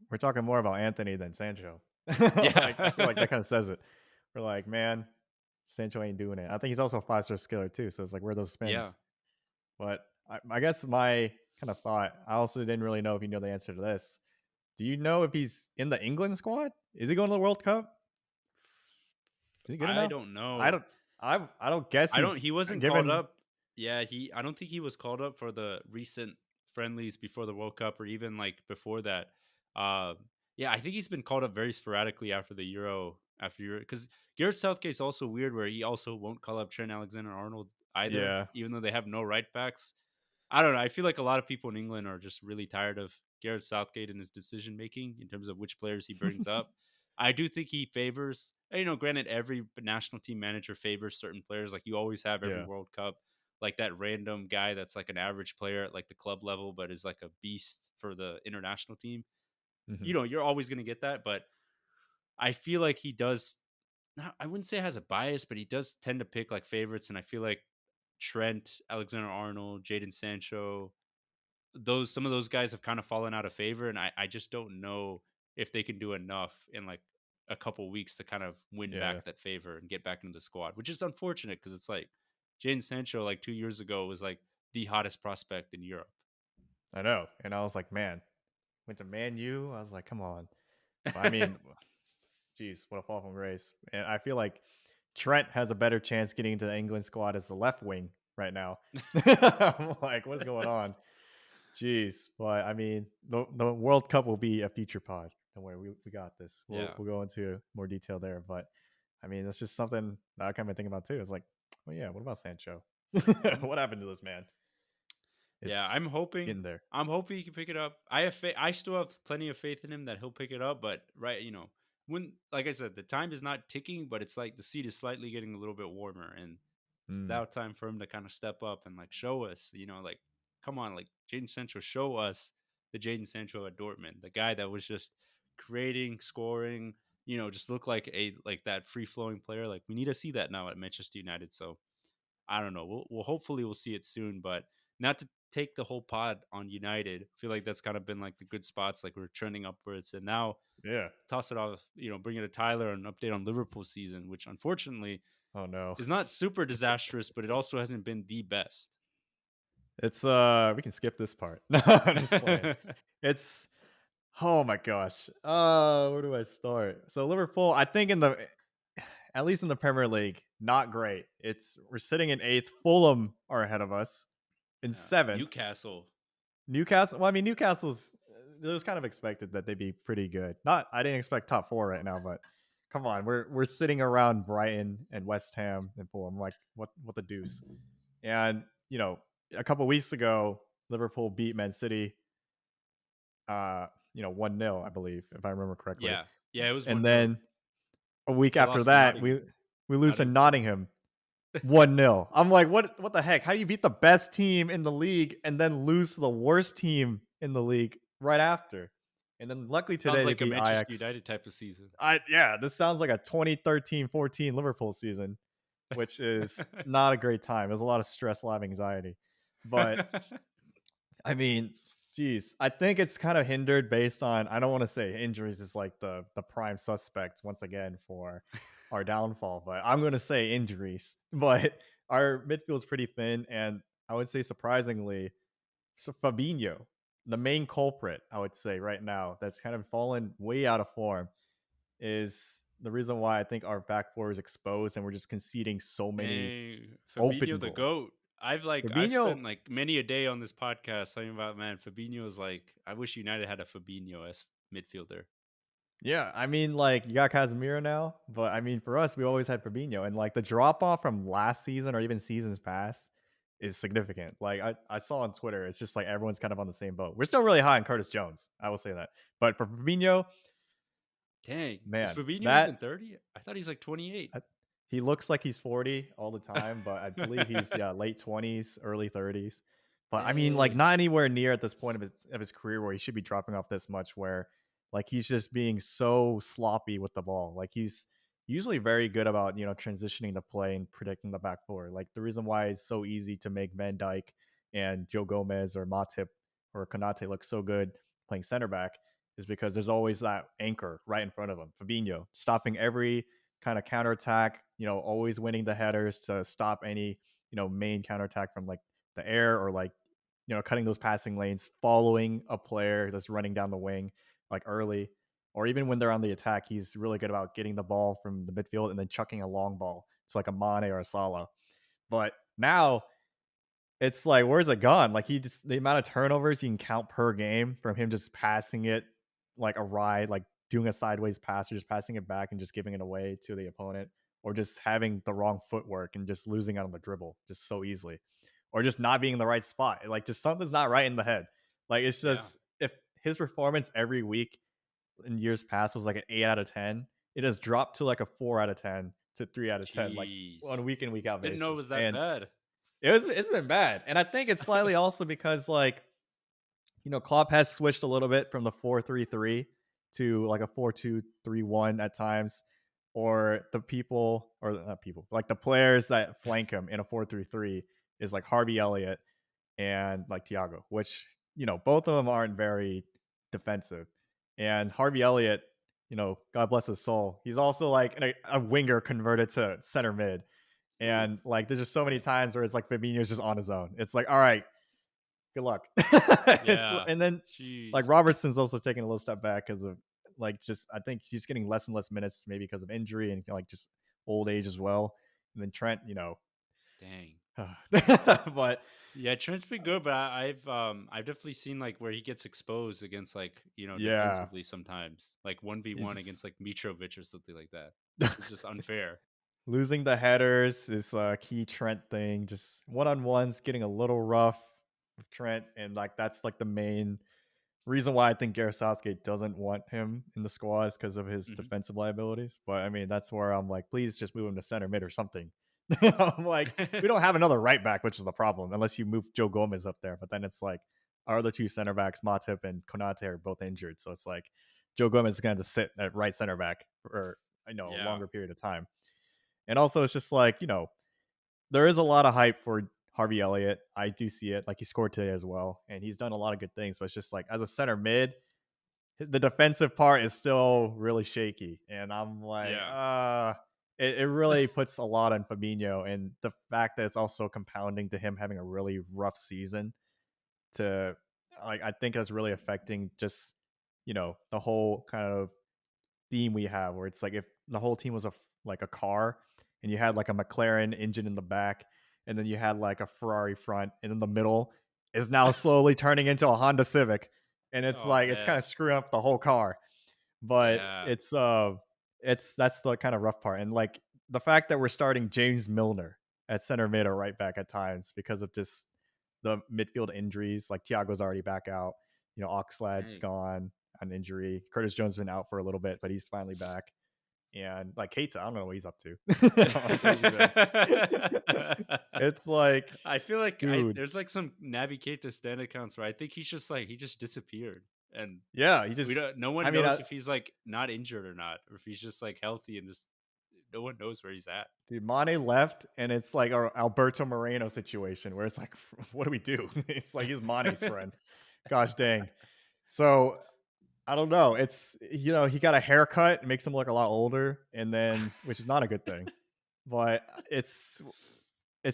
We're talking more about Anthony than Sancho.
Yeah.
Like, I feel like that kind of says it. We're like, man, Sancho ain't doing it. I think he's also a 5-star skiller too. So it's like, where are those
Yeah.
spins? But I guess my kind of thought, I also didn't really know if you know the answer to this. Do you know if he's in the England squad? Is he going to the World Cup? Is he good
I
enough?
don't
I
know.
don't. I don't guess
I
he.
don't he wasn't called
Given.
up. Yeah, I don't think he was called up for the recent friendlies before the World Cup or even like before that. Uh yeah, I think he's been called up very sporadically after Euro cuz Garrett Southgate's also weird where he also won't call up Trent Alexander-Arnold either,
Yeah.
even though they have no right backs. I don't know. I feel like a lot of people in England are just really tired of Gareth Southgate and his decision making in terms of which players he brings up. I do think he favors, granted, every national team manager favors certain players. Like you always have every
Yeah.
World Cup, like that random guy that's like an average player at like the club level, but is like a beast for the international team.
Hmm.
You're always going to get that. But I feel like he does, I wouldn't say has a bias, but he does tend to pick like favorites. And I feel like Trent, Alexander Arnold, Jaden Sancho, some of those guys have kind of fallen out of favor, and I just don't know if they can do enough in like a couple weeks to kind of win
Yeah.
back that favor and get back into the squad, which is unfortunate because it's like Jane Sancho like 2 years ago was like the hottest prospect in Europe.
I know. And I was like, man, went to Man U. I was like, come on. But I mean, geez, what a fall from grace. And I feel like Trent has a better chance getting into the England squad as the left wing right now. I'm like, what is going on? Jeez. But I mean, the World Cup will be a future pod. Don't worry, we got this. We'll
Yeah.
we'll go into more detail there. But I mean, that's just something that I kind of think about too. It's like, oh yeah, what about Sancho?
Mhm.
What happened to this man?
Yeah,
It's getting there.
I'm hoping he can pick it up. I still have plenty of faith in him that he'll pick it up, but right, when like I said, the time is not ticking, but it's like the seat is slightly getting a little bit warmer and it's
Mm,
now time for him to kind of step up and like show us, like come on, like Jaden Sancho, show us the Jaden Sancho at Dortmund, the guy that was just creating, scoring, just look like that free flowing player. Like we need to see that now at Manchester United. So I don't know. We'll hopefully we'll see it soon, but not to take the whole pod on United. I feel like that's kind of been like the good spots, like we're trending upwards, and now
yeah.
toss it off. Bring it to Tyler and an update on Liverpool season, which unfortunately
Oh no.
is not super disastrous, but it also hasn't been the best.
It's we can skip this part. No, I'm just playing. It's oh my gosh. Where do I start? So Liverpool, I think in the at least in the Premier League, not great. We're sitting in eighth. Fulham are ahead of us in seventh.
Newcastle.
Newcastle. Well, I mean Newcastle's. It was kind of expected that they'd be pretty good. Not, I didn't expect top four right now, but come on, we're sitting around Brighton and West Ham and Fulham. Like what the deuce? And a couple weeks ago, Liverpool beat Man City, 1-0, I believe, if I remember correctly.
Yeah, yeah, it was
And
1-0.
then a week
They
after
lost to
that,
Nottingham.
we lose to
Nottingham Forest.
Nottingham 1-0. I'm like, what the heck? How do you beat the best team in the league and then lose to the worst team in the league right after? And then luckily
Sounds
today they
like a
beat
Manchester
Ajax.
United type of season.
Yeah, this sounds like a 2013-14 Liverpool season, which is not a great time. There's a lot of stress, a lot of anxiety. But I mean, geez, I think it's kind of hindered based on, I don't want to say injuries is like the prime suspect once again for our downfall, but I'm going to say injuries. But our midfield is pretty thin, and I would say surprisingly, so Fabinho, the main culprit, I would say right now, that's kind of fallen way out of form, is the reason why I think our back four is exposed and we're just conceding so many
Dang,
open
Fabinho the
goals.
goat. I've
Fabinho.
spent like many a day on this podcast talking about, man, Fabinho is like, I wish United had a Fabinho as midfielder.
Yeah, I mean, like, you got Casemiro now, but I mean, for us, we always had Fabinho, and like the drop off from last season or even seasons past is significant. Like I saw on Twitter, it's just like everyone's kind of on the same boat. We're still really high on Curtis Jones, I will say that, but for Fabinho,
Dang, is
man,
Fabinho even
that
30? I thought he's like 28.
I, he looks like he's 40 all the time, but I believe he's yeah late 20s, early 30s. But I mean, like
Dang.
not anywhere near at this point of his career where he should be dropping off this much. Where like he's just being so sloppy with the ball. Like he's usually very good about transitioning the play and predicting the back four. Like the reason why it's so easy to make Van Dyke and Joe Gomez or Matip or Konate look so good playing center back is because there's always that anchor right in front of him. Fabinho stopping every kind of counterattack, always winning the headers to stop any, main counterattack from like the air or like, cutting those passing lanes, following a player that's running down the wing like early. Or even when they're on the attack, he's really good about getting the ball from the midfield and then chucking a long ball to like a Mane or a Salah. But now it's like, where's it gone? Like he just the amount of turnovers you can count per game from him just passing it like a ride, like doing a sideways pass or just passing it back and just giving it away to the opponent, or just having the wrong footwork and just losing out on the dribble just so easily, or just not being in the right spot. Like just something's not right in the head. Like it's
Yeah.
just if his performance every week in years past was like an 8 out of 10, it has dropped to like a 4 out of 10 to 3 out of 10, like on a
Jeez.
week in week out
Didn't know it
basis.
was that
And
bad.
it's been bad. And I think it's slightly also because like, Klopp has switched a little bit from the 4-3-3 to like a 4-2-3-1 at times, or the people or not people, like the players that flank him in a 4-3-3 is like Harvey Elliott and like Thiago, which, both of them aren't very defensive. And Harvey Elliott, God bless his soul, he's also like a winger converted to center mid.
Ooh.
And like, there's just so many times where it's like Fabinho's just on his own. It's like, all right, good luck. It's
Yeah.
and then like
Jeez.
Robertson's also taking a little step back because of like just I think he's getting less and less minutes maybe because of injury and like just old age as well. And then Trent,
Dang.
but
Yeah, Trent's been good, but I've definitely seen like where he gets exposed against like,
yeah,
defensively sometimes. Like
he
1v1
just
against like Mitrovic or something like that. It's just unfair.
losing the headers is a key Trent thing. Just one on ones getting a little rough with Trent, and like that's like the main reason why I think Gareth Southgate doesn't want him in the squad is because of his
Mhm.
defensive liabilities. But I mean, that's where I'm like, please just move him to center mid or something. I'm like, we don't have another right back, which is the problem, unless you move Joe Gomez up there. But then it's like, our other two center backs, Matip and Konate, are both injured. So it's like Joe Gomez is going to sit at right center back for a
Yeah.
longer period of time. And also, it's just like, there is a lot of hype for Harvey Elliott. I do see it. Like he scored today as well, and he's done a lot of good things. But it's just like as a center mid, the defensive part is still really shaky, and I'm like,
Yeah.
it really puts a lot on Fabinho, and the fact that it's also compounding to him having a really rough season. To like, I think that's really affecting just the whole kind of theme we have where it's like if the whole team was like a car and you had like a McLaren engine in the back and then you had like a Ferrari front and in the middle is now slowly turning into a Honda Civic, and it's
Oh
like it's kind
man.
of screwing up the whole car. But
Yeah.
it's that's the kind of rough part. And like the fact that we're starting James Milner at center mid or right back at times because of just the midfield injuries. Like Thiago's already back out, Oxlade's
Dang.
gone on injury. Curtis Jones been out for a little bit, but he's finally back. And like Keita, I don't know what he's up to. Like, where's he been? It's like,
I feel like
dude,
there's like some Naby Keita stand accounts where I think he's just like he just disappeared, and
yeah,
we don't. No
I
one
mean,
knows if he's like not injured or not, or if he's just like healthy and just no one knows where he's at.
dude, Mane left, and it's like our Alberto Moreno situation where it's like, what do we do? It's like he's Mane's friend. Gosh dang. So I don't know. It's he got a haircut, it makes him look a lot older, and then which is not a good thing. But it's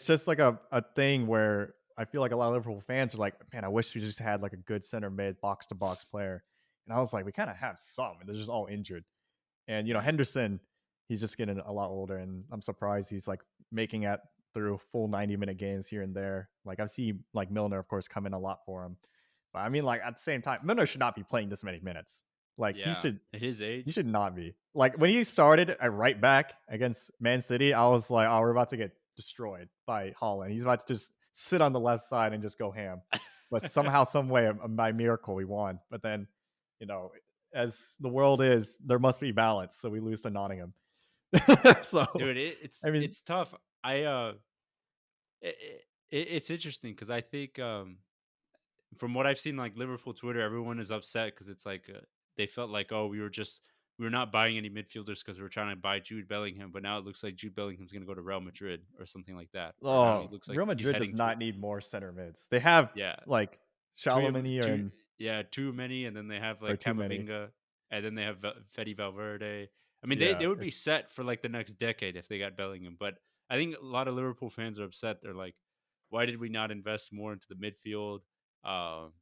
just like a thing where I feel like a lot of Liverpool fans are like, man, I wish we just had like a good center mid box to box player. And I was like, we kind of have some, and they're just all injured. And
Yeah.
Henderson, he's just getting a lot older, and I'm surprised he's like making at through full 90-minute games here and there. Like I've seen like Milner, of course, come in a lot for him. But I mean, like at the same time, Milner should not be playing this many minutes. Like
Yeah, at his
he
age.
should not be. Like when he started at right back against Man City, I was like, oh, we're about to get destroyed by Holland. He's about to just sit on the left side and just go ham. But somehow, some way, by miracle, we won. But then, you know, as the world is, there must be balance. So we lose to Nottingham. So,
Dude,
I mean,
it's tough. It's interesting because I think from what I've seen, like Liverpool Twitter, everyone is upset because it's like they felt like, oh, we were not buying any midfielders because we are trying to buy Jude Bellingham, but now it looks like Jude Bellingham's going to go to Real Madrid or something like that. Or now he
oh,
looks like
Real
he's
Madrid does
heading to
not need more center mids. They have
yeah,
like Shalamini
too
and
yeah, too many, and then they have
or
like
too many.
Camavinga, and then they have Fede Valverde. I mean,
Yeah,
they would be set for like the next decade if they got Bellingham, but I think a lot of Liverpool fans are upset. They're like, why did we not invest more into the midfield? Um,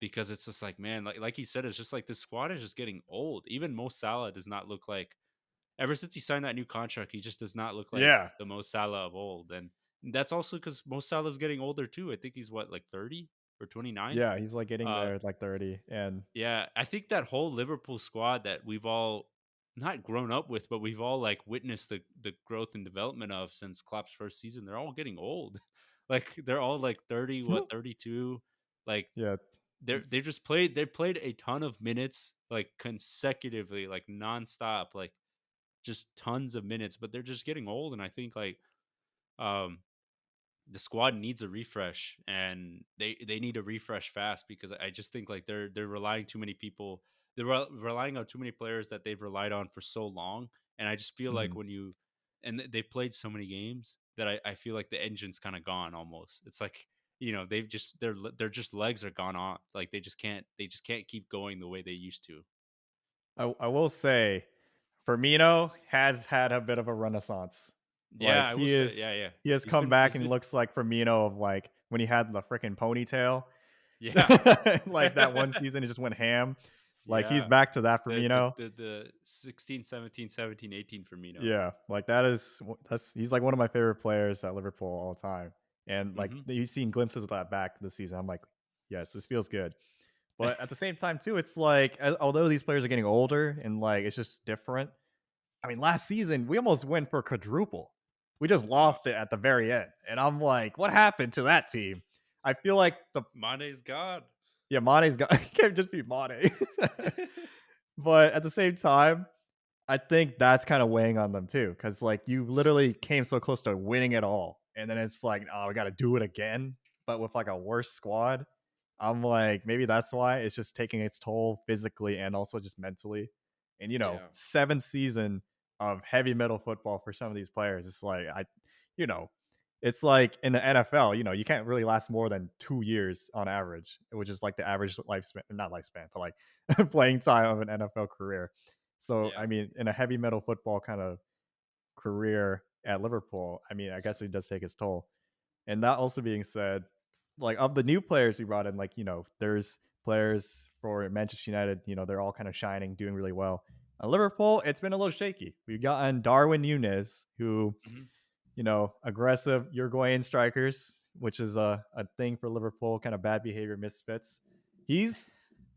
because it's just like, man, like he said, it's just like this squad is just getting old. Even Mo Salah does not look like ever since he signed that new contract, he just does not look like
yeah,
the Mo Salah of old. And that's also because Mo Salah is getting older too. I think he's what, like 30 or 29.
yeah. He's like getting
Uh
there, like 30, and
yeah, I think that whole Liverpool squad that we've all not grown up with, but we've all like witnessed the growth and development of since Klopp's first season, they're all getting old. Like they're all like 30, what, 32. Like
yeah.
they played a ton of minutes like consecutively, like nonstop, like just tons of minutes, but they're just getting old. And I think like um the squad needs a refresh, and they need a refresh fast because I just think like they're relying too many people. They're relying on too many players that they've relied on for so long, and I just feel like
Mhm.
when you they've played so many games that I feel like the engine's kind of gone almost. It's like, they've just their just legs are gone off. Like they just can't keep going the way they used to.
I will say, Firmino has had a bit of a renaissance.
Yeah,
Like
I will say, yeah, yeah.
he has come back
He's
and
been
looks like Firmino of like when he had the freaking ponytail.
yeah.
Like that one season, he just went ham. Like he's
Yeah.
back to that
The
Firmino.
the the 16, 17, 17, 18 Firmino.
Yeah, like that's he's like one of my favorite players at Liverpool all time. And like
Mhm.
you've seen glimpses of that back this season. I'm like, yes, this feels good. But at the same time, too, it's like although these players are getting older and like it's just different. I mean, last season we almost went for a quadruple. We just
Uh,
lost it at the very end, and I'm like, what happened to that team? I feel like the
Mane's God.
yeah, Mane's got it can't just be Mane, but at the same time, I think that's kind of weighing on them too, because like you literally came so close to winning it all, and then it's like, oh, we got to do it again, but with like a worse squad. I'm like, maybe that's why it's just taking its toll physically and also just mentally. And
Yeah.
seventh season of heavy metal football for some of these players. It's like you know, it's like in the NFL. You can't really last more than 2 years on average, which is like the average lifespan, not lifespan, but like playing time of an NFL career. So, I
Yeah.
mean, in a heavy metal football kind of career at Liverpool, I mean, I guess it does take its toll. And that also being said, like of the new players we brought in, like, there's players for Manchester United, they're all kind of shining, doing really well. At Liverpool, it's been a little shaky. We've gotten Darwin Nunes, who,
Mhm.
aggressive Uruguayan strikers, which is a thing for Liverpool, kind of bad behavior misfits. He's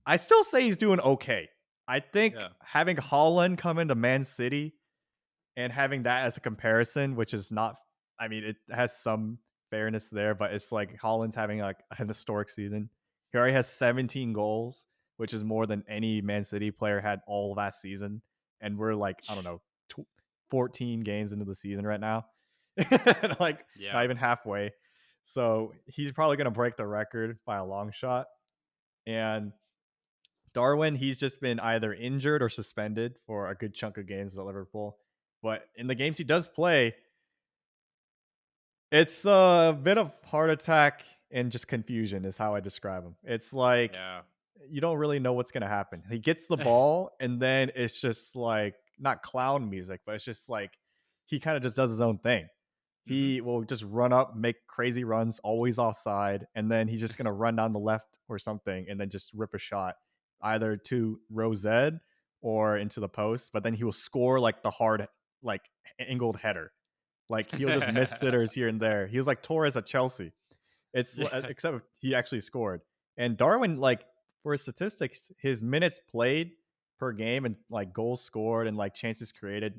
I still say he's doing okay. I think
Yeah.
having Holland come into Man City and having that as a comparison, which is not, I mean, it has some fairness there, but it's like Holland's having like an historic season. He already has 17 goals, which is more than any Man City player had all last season. And we're like, I don't know, 14 games into the season right now, like not
Yeah.
even halfway. So he's probably going to break the record by a long shot. And Darwin, he's just been either injured or suspended for a good chunk of games at Liverpool. But in the games he does play, it's a bit of heart attack and just confusion is how I describe him. It's like
Yeah.
you don't really know what's gonna happen. He gets the ball and then it's just like not clown music, but it's just like he kind of just does his own thing.
Mhm.
He will just run up, make crazy runs, always offside, and then he's just gonna run down the left or something and then just rip a shot either to Rose or into the post, but then he will score like the hard, like angled header. Like he'll just miss sitters here and there. He was like Torres at Chelsea.
Yeah.
Except he actually scored. And Darwin, like for his statistics, his minutes played per game and like goals scored and like chances created,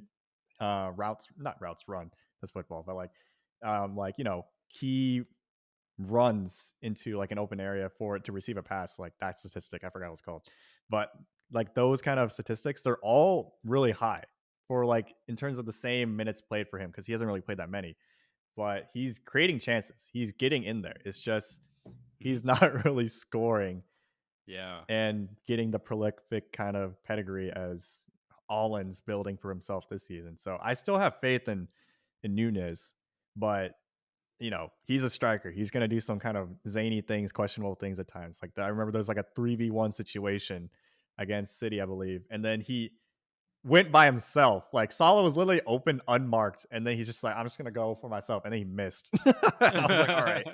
routes not routes run. That's football, but like key runs into like an open area for it to receive a pass, like that statistic, I forgot what it's called. But like those kind of statistics, they're all really high for like in terms of the same minutes played for him because he hasn't really played that many. But he's creating chances. He's getting in there. It's just
Mhm.
he's not really scoring
Yeah.
and getting the prolific kind of pedigree as Allen's building for himself this season. So I still have faith in Nunez, but he's a striker. He's going to do some kind of zany things, questionable things at times. Like that. I remember there's like a 3v1 situation against City, I believe. And then he went by himself. Like Salah was literally open, unmarked. And then he's just like, I'm just going to go for myself. And then he missed. I was like, all right.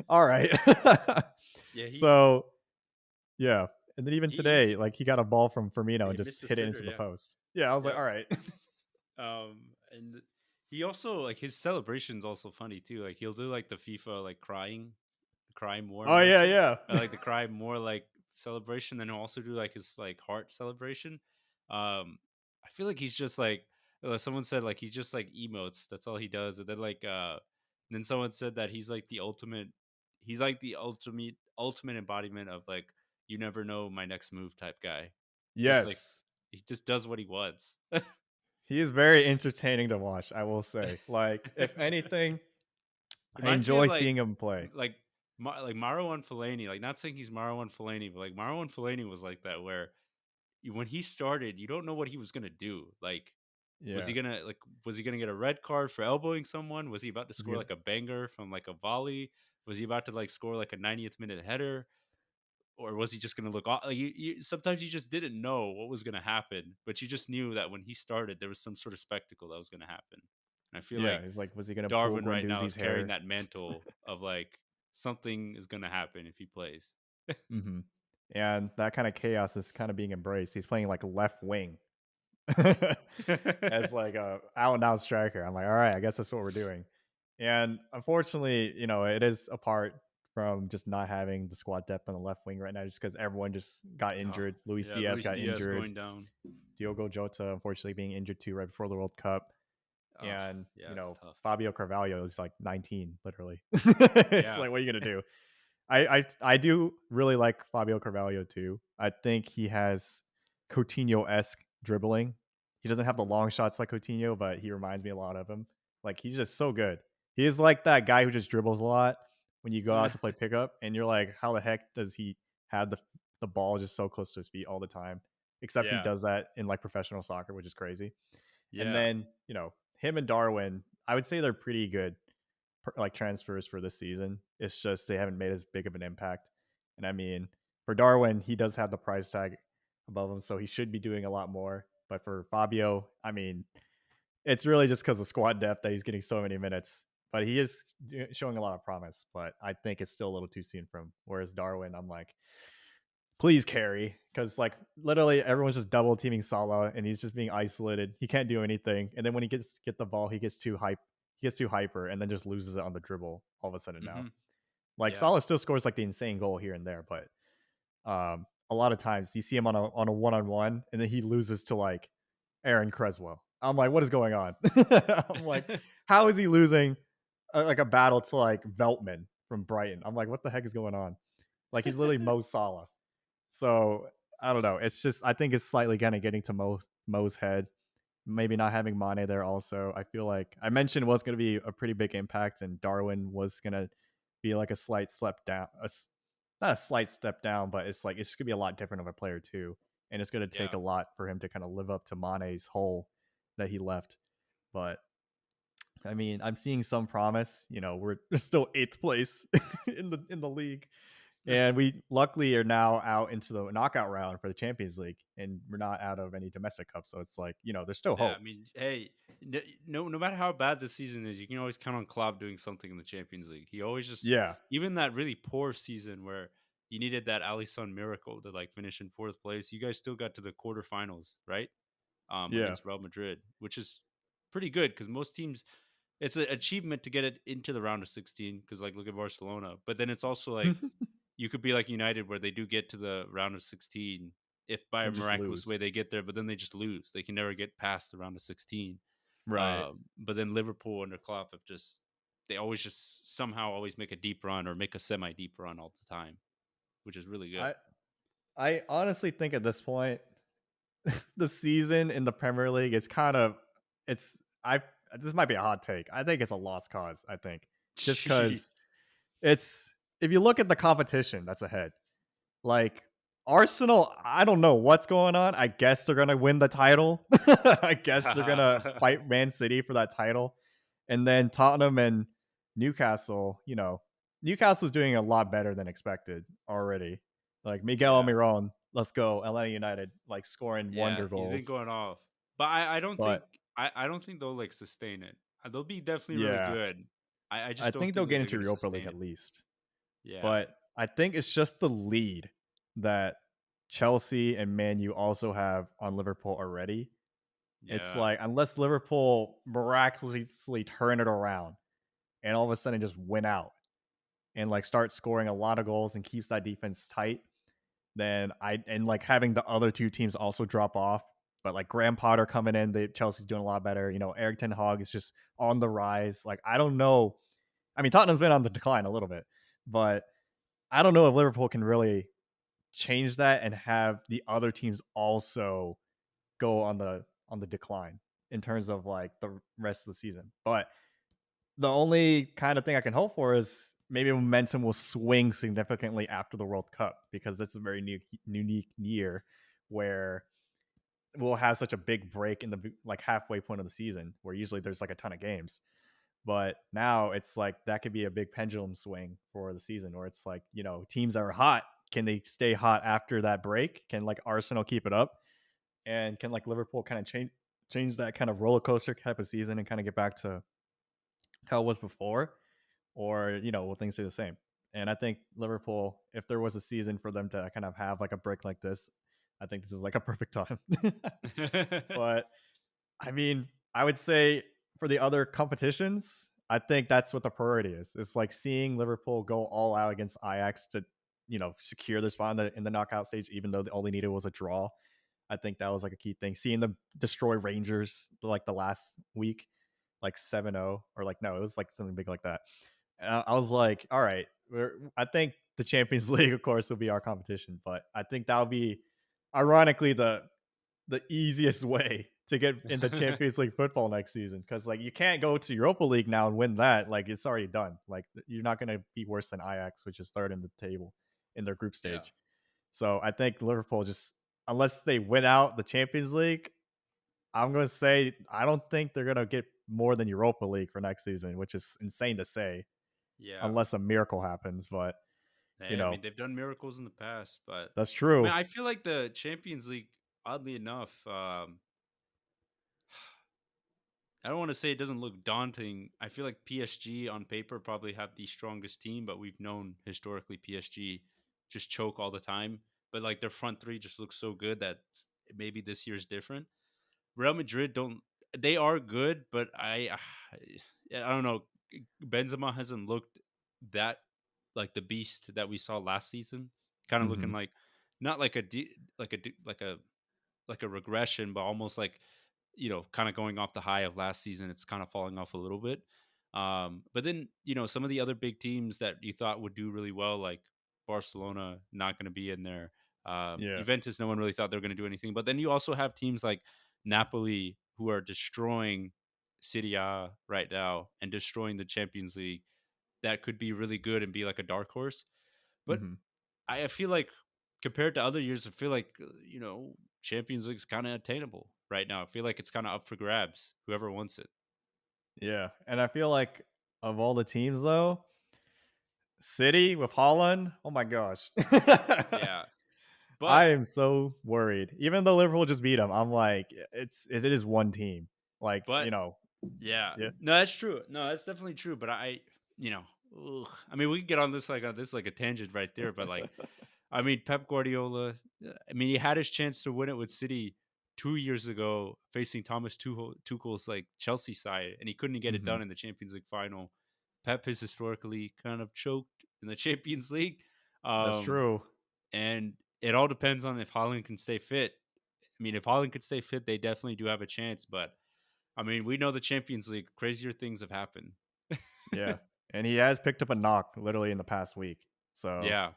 All right.
Yeah,
So, yeah. And then even
he's
today, like he got a ball from Firmino
yeah,
and
he missed
just
the
hit it
sitter,
into the
yeah.
post. Yeah. I was like,
Yep.
all right.
And he also like his celebration's also funny too. Like he'll do like the FIFA like cry more
Oh, yeah.
emoji.
Yeah.
I like the cry more like celebration. Then he'll also do like his like heart celebration. I feel like he's just like someone said like he's just like emotes. That's all he does. And then then someone said that he's like the ultimate embodiment of like you never know my next move type guy. Just like
Yes.
he just does what he wants.
He is very entertaining to watch, I will say. Like, if anything, I
Reminds me of
enjoy seeing him play.
like like Marwan Fellaini. Like not saying he's Marwan Fellaini, but like Marwan Fellaini was like that where when he started, you don't know what he was gonna do. Like
Yeah.
was he gonna get a red card for elbowing someone? Was he about to
He's
score
gonna
like a banger from like a volley? Was he about to like score like a 90th minute header? Or was he just gonna look like sometimes you just didn't know what was gonna happen, but you just knew that when he started there was some sort of spectacle that was gonna happen. And I feel
Yeah,
like
he's like, was he gonna pull
Darwin right now
Guendouzi's
is carrying
hair?
that mantle of like something is gonna happen if he plays.
Mhm. And that kind of chaos is kind of being embraced. He's playing like left wing as like a out and out striker. I'm like, all right, I guess that's what we're doing. And unfortunately, it is apart from just not having the squad depth on the left wing right now, just because everyone just got
Oh,
injured. Luis
yeah,
Diaz
Luis
got
Diaz
injured.
going down.
Diogo Jota, unfortunately, being injured too right before the World Cup.
Oh,
And
yeah, it's tough.
Fabio Carvalho is like 19, literally. It's
Yeah.
like, what are you gonna do? I do really like Fabio Carvalho too. I think he has Coutinho esque dribbling. He doesn't have the long shots like Coutinho, but he reminds me a lot of him. Like he's just so good. He is like that guy who just dribbles a lot when you go out to play pickup, and you're like, how the heck does he have the ball just so close to his feet all the time? Except he
Yeah.
does that in like professional soccer, which is crazy. And
Yeah.
then him and Darwin, I would say they're pretty good like transfers for this season. It's just they haven't made as big of an impact. And I mean, for Darwin, he does have the price tag above him, so he should be doing a lot more. But for Fabio, I mean, it's really just because of squad depth that he's getting so many minutes. But he is showing a lot of promise. But I think it's still a little too soon for him. Whereas Darwin, I'm like, please carry, because like literally everyone's just double teaming Salah and he's just being isolated. He can't do anything, and then when he get the ball, he gets too hype. He gets too hyper and then just loses it on the dribble all of a sudden now.
Hmm.
Like
Yeah.
Salah still scores like the insane goal here and there, but a lot of times you see him on a one on one and then he loses to like Aaron Creswell. I'm like, what is going on? I'm like, how is he losing like a battle to like Veltman from Brighton? I'm like, what the heck is going on? Like he's literally Mo Salah. So I don't know. It's just I think it's slightly kind of getting to Mo's head. Maybe not having Mane there also. I feel like I mentioned was going to be a pretty big impact, and Darwin was going to be like a slight step down. Not a slight step down, but it's like it's going to be a lot different of a player too, and it's going to take
Yeah.
a lot for him to kind of live up to Mane's hole that he left. But I mean, I'm seeing some promise. We're still eighth place in the league, and we luckily are now out into the knockout round for the Champions League, and we're not out of any domestic cup. So it's like, there's still
Yeah,
hope.
I mean, hey, no matter how bad the season is, you can always count on Klopp doing something in the Champions League. He always just
Yeah.
even that really poor season where you needed that Alisson miracle to like finish in fourth place, you guys still got to the quarterfinals, right?
Yeah.
Against Real Madrid, which is pretty good because most teams it's an achievement to get it into the round of 16 because like look at Barcelona. But then it's also like you could be like United where they do get to the round of 16 if by a
and just
miraculous way
lose.
they get there, but then they just lose. They can never get past the round of 16.
Right.
But then Liverpool under Klopp have just they always just somehow always make a deep run or make a semi deep run all the time, which is really good.
I I honestly think at this point, the season in the Premier League is kind of it's I this might be a hot take. I think it's a lost cause. I think just because
Jeez.
it's if you look at the competition that's ahead, like Arsenal, I don't know what's going on. I guess they're gonna win the title. I guess they're gonna fight Man City for that title, and then Tottenham and Newcastle. Newcastle's doing a lot better than expected already. Like Miguel
Yeah.
Almiron, let's go, Atlanta United, like scoring
Yeah,
wonder
he's been
goals.
going off. But I don't think
But
I don't think they'll like sustain it. They'll be definitely really
yeah,
good. I
I
just don't
think they'll
think that
get
they're
into
gonna
Europa League
sustain
at
it.
least.
Yeah.
But I think it's just the lead that Chelsea and Man U also have on Liverpool already. It's
Yeah.
like unless Liverpool miraculously turn it around and all of a sudden just win out and like start scoring a lot of goals and keeps that defense tight, then I and like having the other two teams also drop off. But like Graham Potter coming in, Chelsea's doing a lot better. Eric Ten Hag is just on the rise. Like I don't know. I mean, Tottenham's been on the decline a little bit, but I don't know if Liverpool can really change that and have the other teams also go on the decline in terms of like the rest of the season. But the only kind of thing I can hope for is maybe momentum will swing significantly after the World Cup because it's a very new unique year where we'll have such a big break in the like halfway point of the season where usually there's like a ton of games. But now it's like that could be a big pendulum swing for the season where it's like, teams that are hot, can they stay hot after that break? Can like Arsenal keep it up? And can like Liverpool kind of change that kind of roller coaster type of season and kind of get back to how it was before? Or, will things stay the same? And I think Liverpool, if there was a season for them to kind of have like a break like this, I think this is like a perfect time. But I mean, I would say for the other competitions, I think that's what the priority is. It's like seeing Liverpool go all out against Ajax to, secure their spot in the knockout stage, even though the only needed was a draw. I think that was like a key thing. Seeing them destroy Rangers like the last week, like 7-0, or like no, it was like something big like that. And I was like, all right, I think the Champions League, of course, will be our competition, but I think that would be ironically the easiest way to get into Champions League football next season because like you can't go to Europa League now and win that. Like it's already done. Like you're not going to be worse than Ajax, which is third in the table in their group
Yeah.
stage. So I think Liverpool just unless they win out the Champions League, I'm going to say I don't think they're going to get more than Europa League for next season, which is insane to say
Yeah.
unless a miracle happens. But you
Hey, I
know
mean, they've done miracles in the past, but
that's
I mean,
true.
I feel like the Champions League, oddly enough, I don't want to say it doesn't look daunting. I feel like PSG on paper probably have the strongest team, but we've known historically PSG just choke all the time. But like their front three just looks so good that maybe this year's different. Real Madrid don't they are good, but I don't know. Benzema hasn't looked that like the beast that we saw last season. Kind of looking
Hmm.
like not like like a regression, but almost like kind of going off the high of last season. It's kind of falling off a little bit. But then some of the other big teams that you thought would do really well, like Barcelona, not going to be in there.
Yeah.
Juventus, no one really thought they were going to do anything. But then you also have teams like Napoli who are destroying Serie A right now and destroying the Champions League. That could be really good and be like a dark horse. But
Hmm.
I feel like compared to other years, I feel like Champions League's kind of attainable right now. I feel like it's kind of up for grabs. Whoever wants it.
Yeah. And I feel like of all the teams though, City with Holland, oh my gosh.
Yeah,
I
but
am so worried. Even though Liverpool just beat them, I'm like, it is one team. Like,
but yeah,
yeah.
no, that's true. No, that's definitely true. But you know, I mean, we could get on this like a tangent right there. But like, I mean, Pep Guardiola. I mean, he had his chance to win it with City 2 years ago facing Thomas Tuchel's like Chelsea side, and he couldn't get it
Hmm.
done in the Champions League final. Pep has historically kind of choked in the Champions League,
That's
um,
true.
and it all depends on if Haaland can stay fit. I mean, if Haaland could stay fit, they definitely do have a chance. But I mean, we know the Champions League, crazier things have happened.
Yeah, and he has picked up a knock literally in the past week. So
Yeah,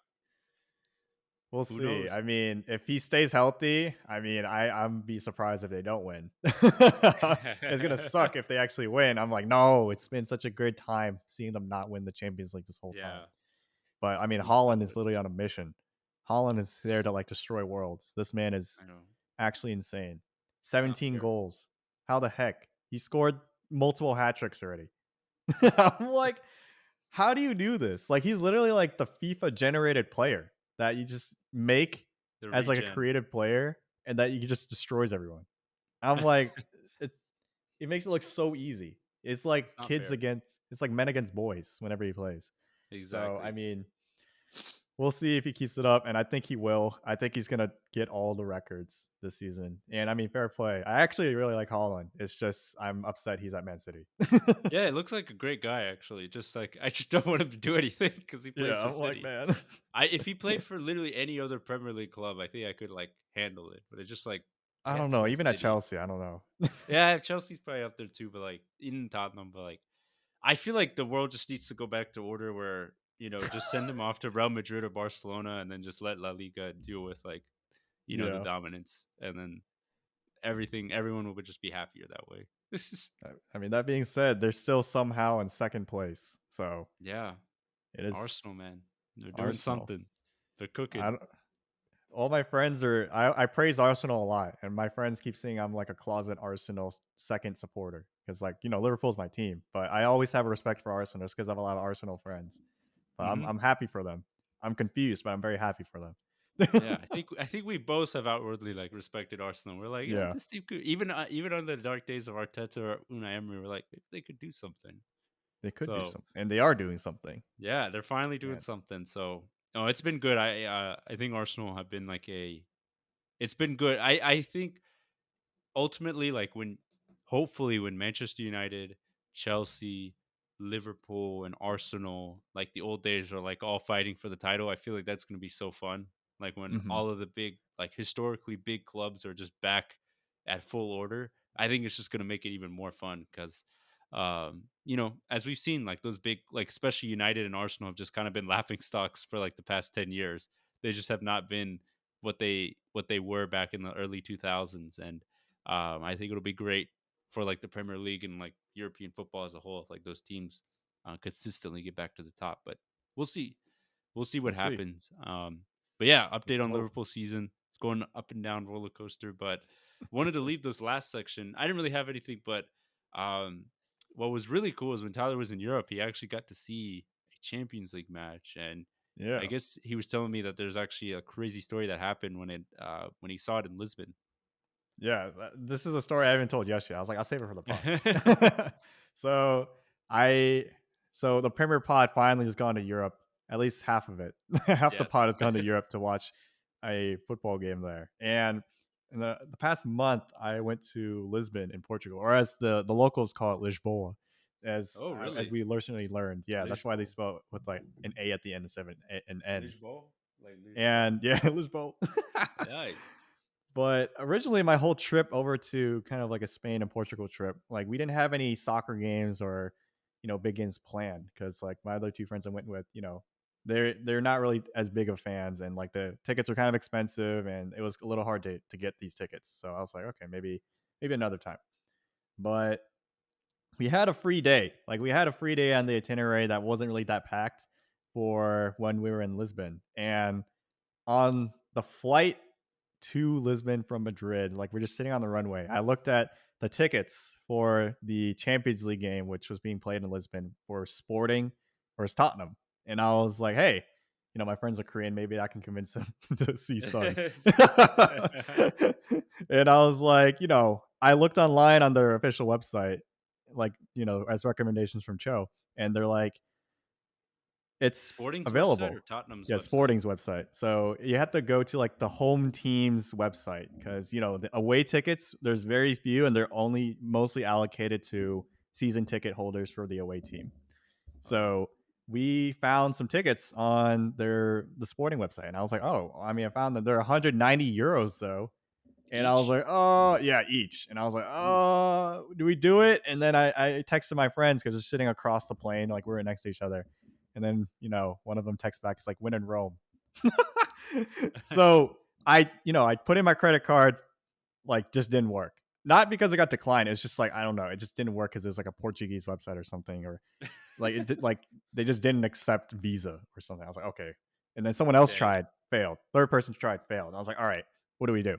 we'll
who
see.
knows?
I mean, if he stays healthy, I mean, I'm be surprised if they don't win. It's gonna suck if they actually win. I'm like, no, it's been such a good time seeing them not win the Champions League this whole time.
Yeah,
But I mean,
we just
Holland
don't
is
win.
literally on a mission. Holland is there to like destroy worlds. This man is
I know.
actually insane.
Not
17
fair.
goals. How the heck? He scored multiple hat tricks already. I'm like, how do you do this? Like, he's literally like the FIFA generated player that you just make
The
as like a
regen.
creative player and that you just destroys everyone. I'm like, it, it makes it look so easy. It's
It's
like
not
kids
fair.
against, it's like men against boys whenever he plays. So, I
Exactly.
mean, we'll see if he keeps it up, and I think he will. I think he's gonna get all the records this season. And I mean, fair play. I actually really like Holland. It's just I'm upset he's at Man City.
Yeah, it looks like a great guy actually. Just like I just don't want him to do anything because he plays
Yeah,
for
I'm like,
City.
man.
I if he played for literally any other Premier League club, I think I could like handle it. But it's just like
I
you have
don't
to
know.
be
Even at
City.
Chelsea, I don't know.
Yeah, Chelsea's probably up there too, but like in Tottenham, but like I feel like the world just needs to go back to order where just send him off to Real Madrid or Barcelona, and then just let La Liga deal with like the
Yeah.
dominance, and then everyone would just be happier that way. This is
I mean, that being said, they're still somehow in second place. So
yeah,
it is
Arsenal, man, they're doing
Arsenal.
something. They're
I
cooking.
don't, all my friends are I praise Arsenal a lot, and my friends keep saying I'm like a closet Arsenal second supporter because like Liverpool's my team, but I always have a respect for Arsenal just because I have a lot of Arsenal friends. But I'm
Hmm.
I'm happy for them. I'm confused, but I'm very happy for them.
Yeah, I think we both have outwardly like respected Arsenal. We're like, yeah,
Yeah,
this team could even on the dark days of Arteta or Unai Emery, we're like maybe they could do something.
they could do
So
something, and they are doing something.
yeah, they're finally doing
And
something. So oh, it's been good. I think Arsenal have been like a. It's been good. I think ultimately, like hopefully when Manchester United, Chelsea, Liverpool, and Arsenal, like the old days, are like all fighting for the title, I feel like that's going to be so fun. Like when
mhm,
all of the big, like historically big clubs are just back at full order, I think it's just going to make it even more fun because, as we've seen, like those big, like especially United and Arsenal have just kind of been laughing stocks for like the past 10 years. They just have not been what they were back in the early 2000s, and I think it'll be great for like the Premier League and like European football as a whole if like those teams consistently get back to the top. But we'll see. We'll see
we'll
what
see.
happens. But yeah,
We
update
can
on
hope.
Liverpool season. It's going up and down roller coaster. But wanted to leave this last section. I didn't really have anything, but um, what was really cool is when Tyler was in Europe, he actually got to see a Champions League match, and I
Yeah.
guess he was telling me that there's actually a crazy story that happened when he saw it in Lisbon.
Yeah, this is a story I haven't told yesterday. I was like, I'll save it for the pod. so I, so the Premier Pod finally has gone to Europe. At least half of it, half the pod
Yes.
has gone to Europe to watch a football game there. And in the past month, I went to Lisbon in Portugal, or as the locals call it, Lisboa,
Oh,
as
really?
we recently learned. Yeah, that's why they
Lisbon.
spell it with like an A at the end instead of an N.
Lisbon? Like Lisbon?
And yeah, Lisboa.
Nice.
But originally, my whole trip over to kind of like a Spain and Portugal trip, like we didn't have any soccer games or big games planned because like my other two friends I went with, they're not really as big of fans, and like the tickets are kind of expensive, and it was a little hard to get these tickets. So I was like, okay, maybe another time. But we had a free day. Like we had a free day on the itinerary that wasn't really that packed for when we were in Lisbon, and on the flight to Lisbon from Madrid, like we're just sitting on the runway. I looked at the tickets for the Champions League game, which was being played in Lisbon for Sporting versus Tottenham. And I was like, hey, my friends are Korean. Maybe I can convince them to see Sun. And I was like, I looked online on their official website, like, as recommendations from Cho. And they're like, It's
Sporting's website or
available.
Tottenham's
Yeah,
website?
Sporting's website. So you have to go to like the home team's website because the away tickets, there's very few and they're only mostly allocated to season ticket holders for the away team.
Oh,
So we found some tickets on the Sporting website, and I was like, oh, I mean, I found that they're 190 euros though, and I was
each?
like, oh yeah, each, and I was like,
Oof.
oh, do we do it? And then I texted my friends because they're sitting across the plane, like we were next to each other, and then one of them texts back, it's like, win in Rome. So I put in my credit card, like just didn't work. Not because it got declined. It's just like I don't know. It just didn't work because it was like a Portuguese website or something, or like they just didn't accept Visa or something. I was like, okay. And then someone else
Dang.
tried, failed. Third person tried, failed. And I was like, all right, what do we do?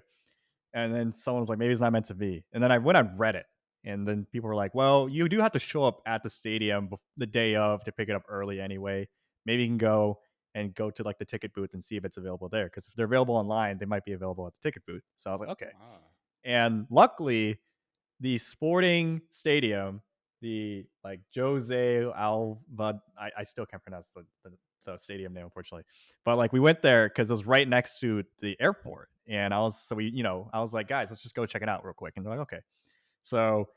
And then someone was like, maybe it's not meant to be. And then I went on Reddit, and then people were like, well, you do have to show up at the stadium the day of to pick it up early anyway. Maybe you can go to like the ticket booth and see if it's available there. Because if they're available online, they might be available at the ticket booth. So I was like, okay.
Ah,
And luckily, the Sporting Stadium, the like Jose Alva, I still can't pronounce the stadium name unfortunately, but like we went there because it was right next to the airport, and I was like, guys, let's just go check it out real quick, and they're like, okay. So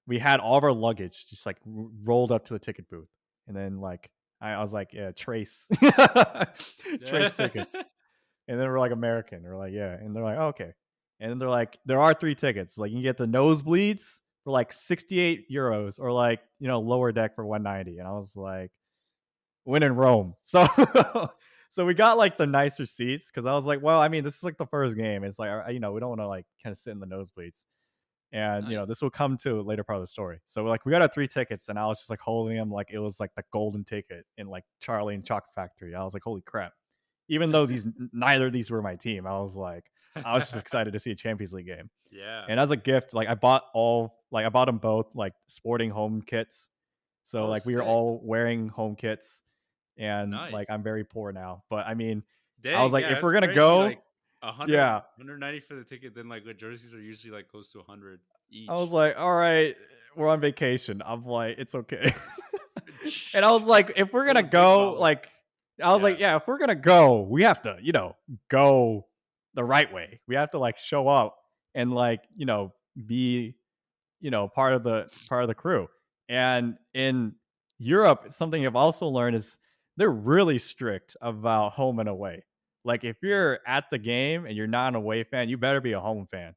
we had all of our luggage just like rolled up to the ticket booth, and then like I was like, yeah, trace, trace tickets. And then we're like, American. We're like, yeah. And they're like, oh, okay. And then they're like, there are 3 tickets. Like you can get the nosebleeds for like 68 euros or like, lower deck for 190. And I was like, win in Rome. So so we got like the nicer seats because I was like, well, I mean, this is like the first game. It's like, we don't want to like kind of sit in the nosebleeds. And
nice.
this will come to a later part of the story. So like we got our 3 tickets, and I was just like holding them like it was like the golden ticket in like Charlie and Chocolate Factory. I was like, holy crap! Even though neither of these were my team, I was just excited to see a Champions League game.
Yeah.
And as a gift, like I bought them both like sporting home kits. So
Oh,
like we were
sick.
all wearing home kits, and like
Nice.
I'm very poor now, but I mean, I was
Dang,
like,
yeah,
if we're
that's
gonna
crazy.
go,
Like 100,
yeah,
190 for the ticket. Then like the jerseys are usually like close to 100
I was
each.
like, all right, we're on vacation. I'm like, it's okay. And I was like, if we're gonna
Little big
go,
baller.
like, I was like,
Yeah.
yeah, if we're gonna go, we have to, go the right way. We have to like show up and like, be, part of the crew. And in Europe, something I've also learned is they're really strict about home and away. Like if
Mm,
you're at the game and you're not an away fan, you better be a home fan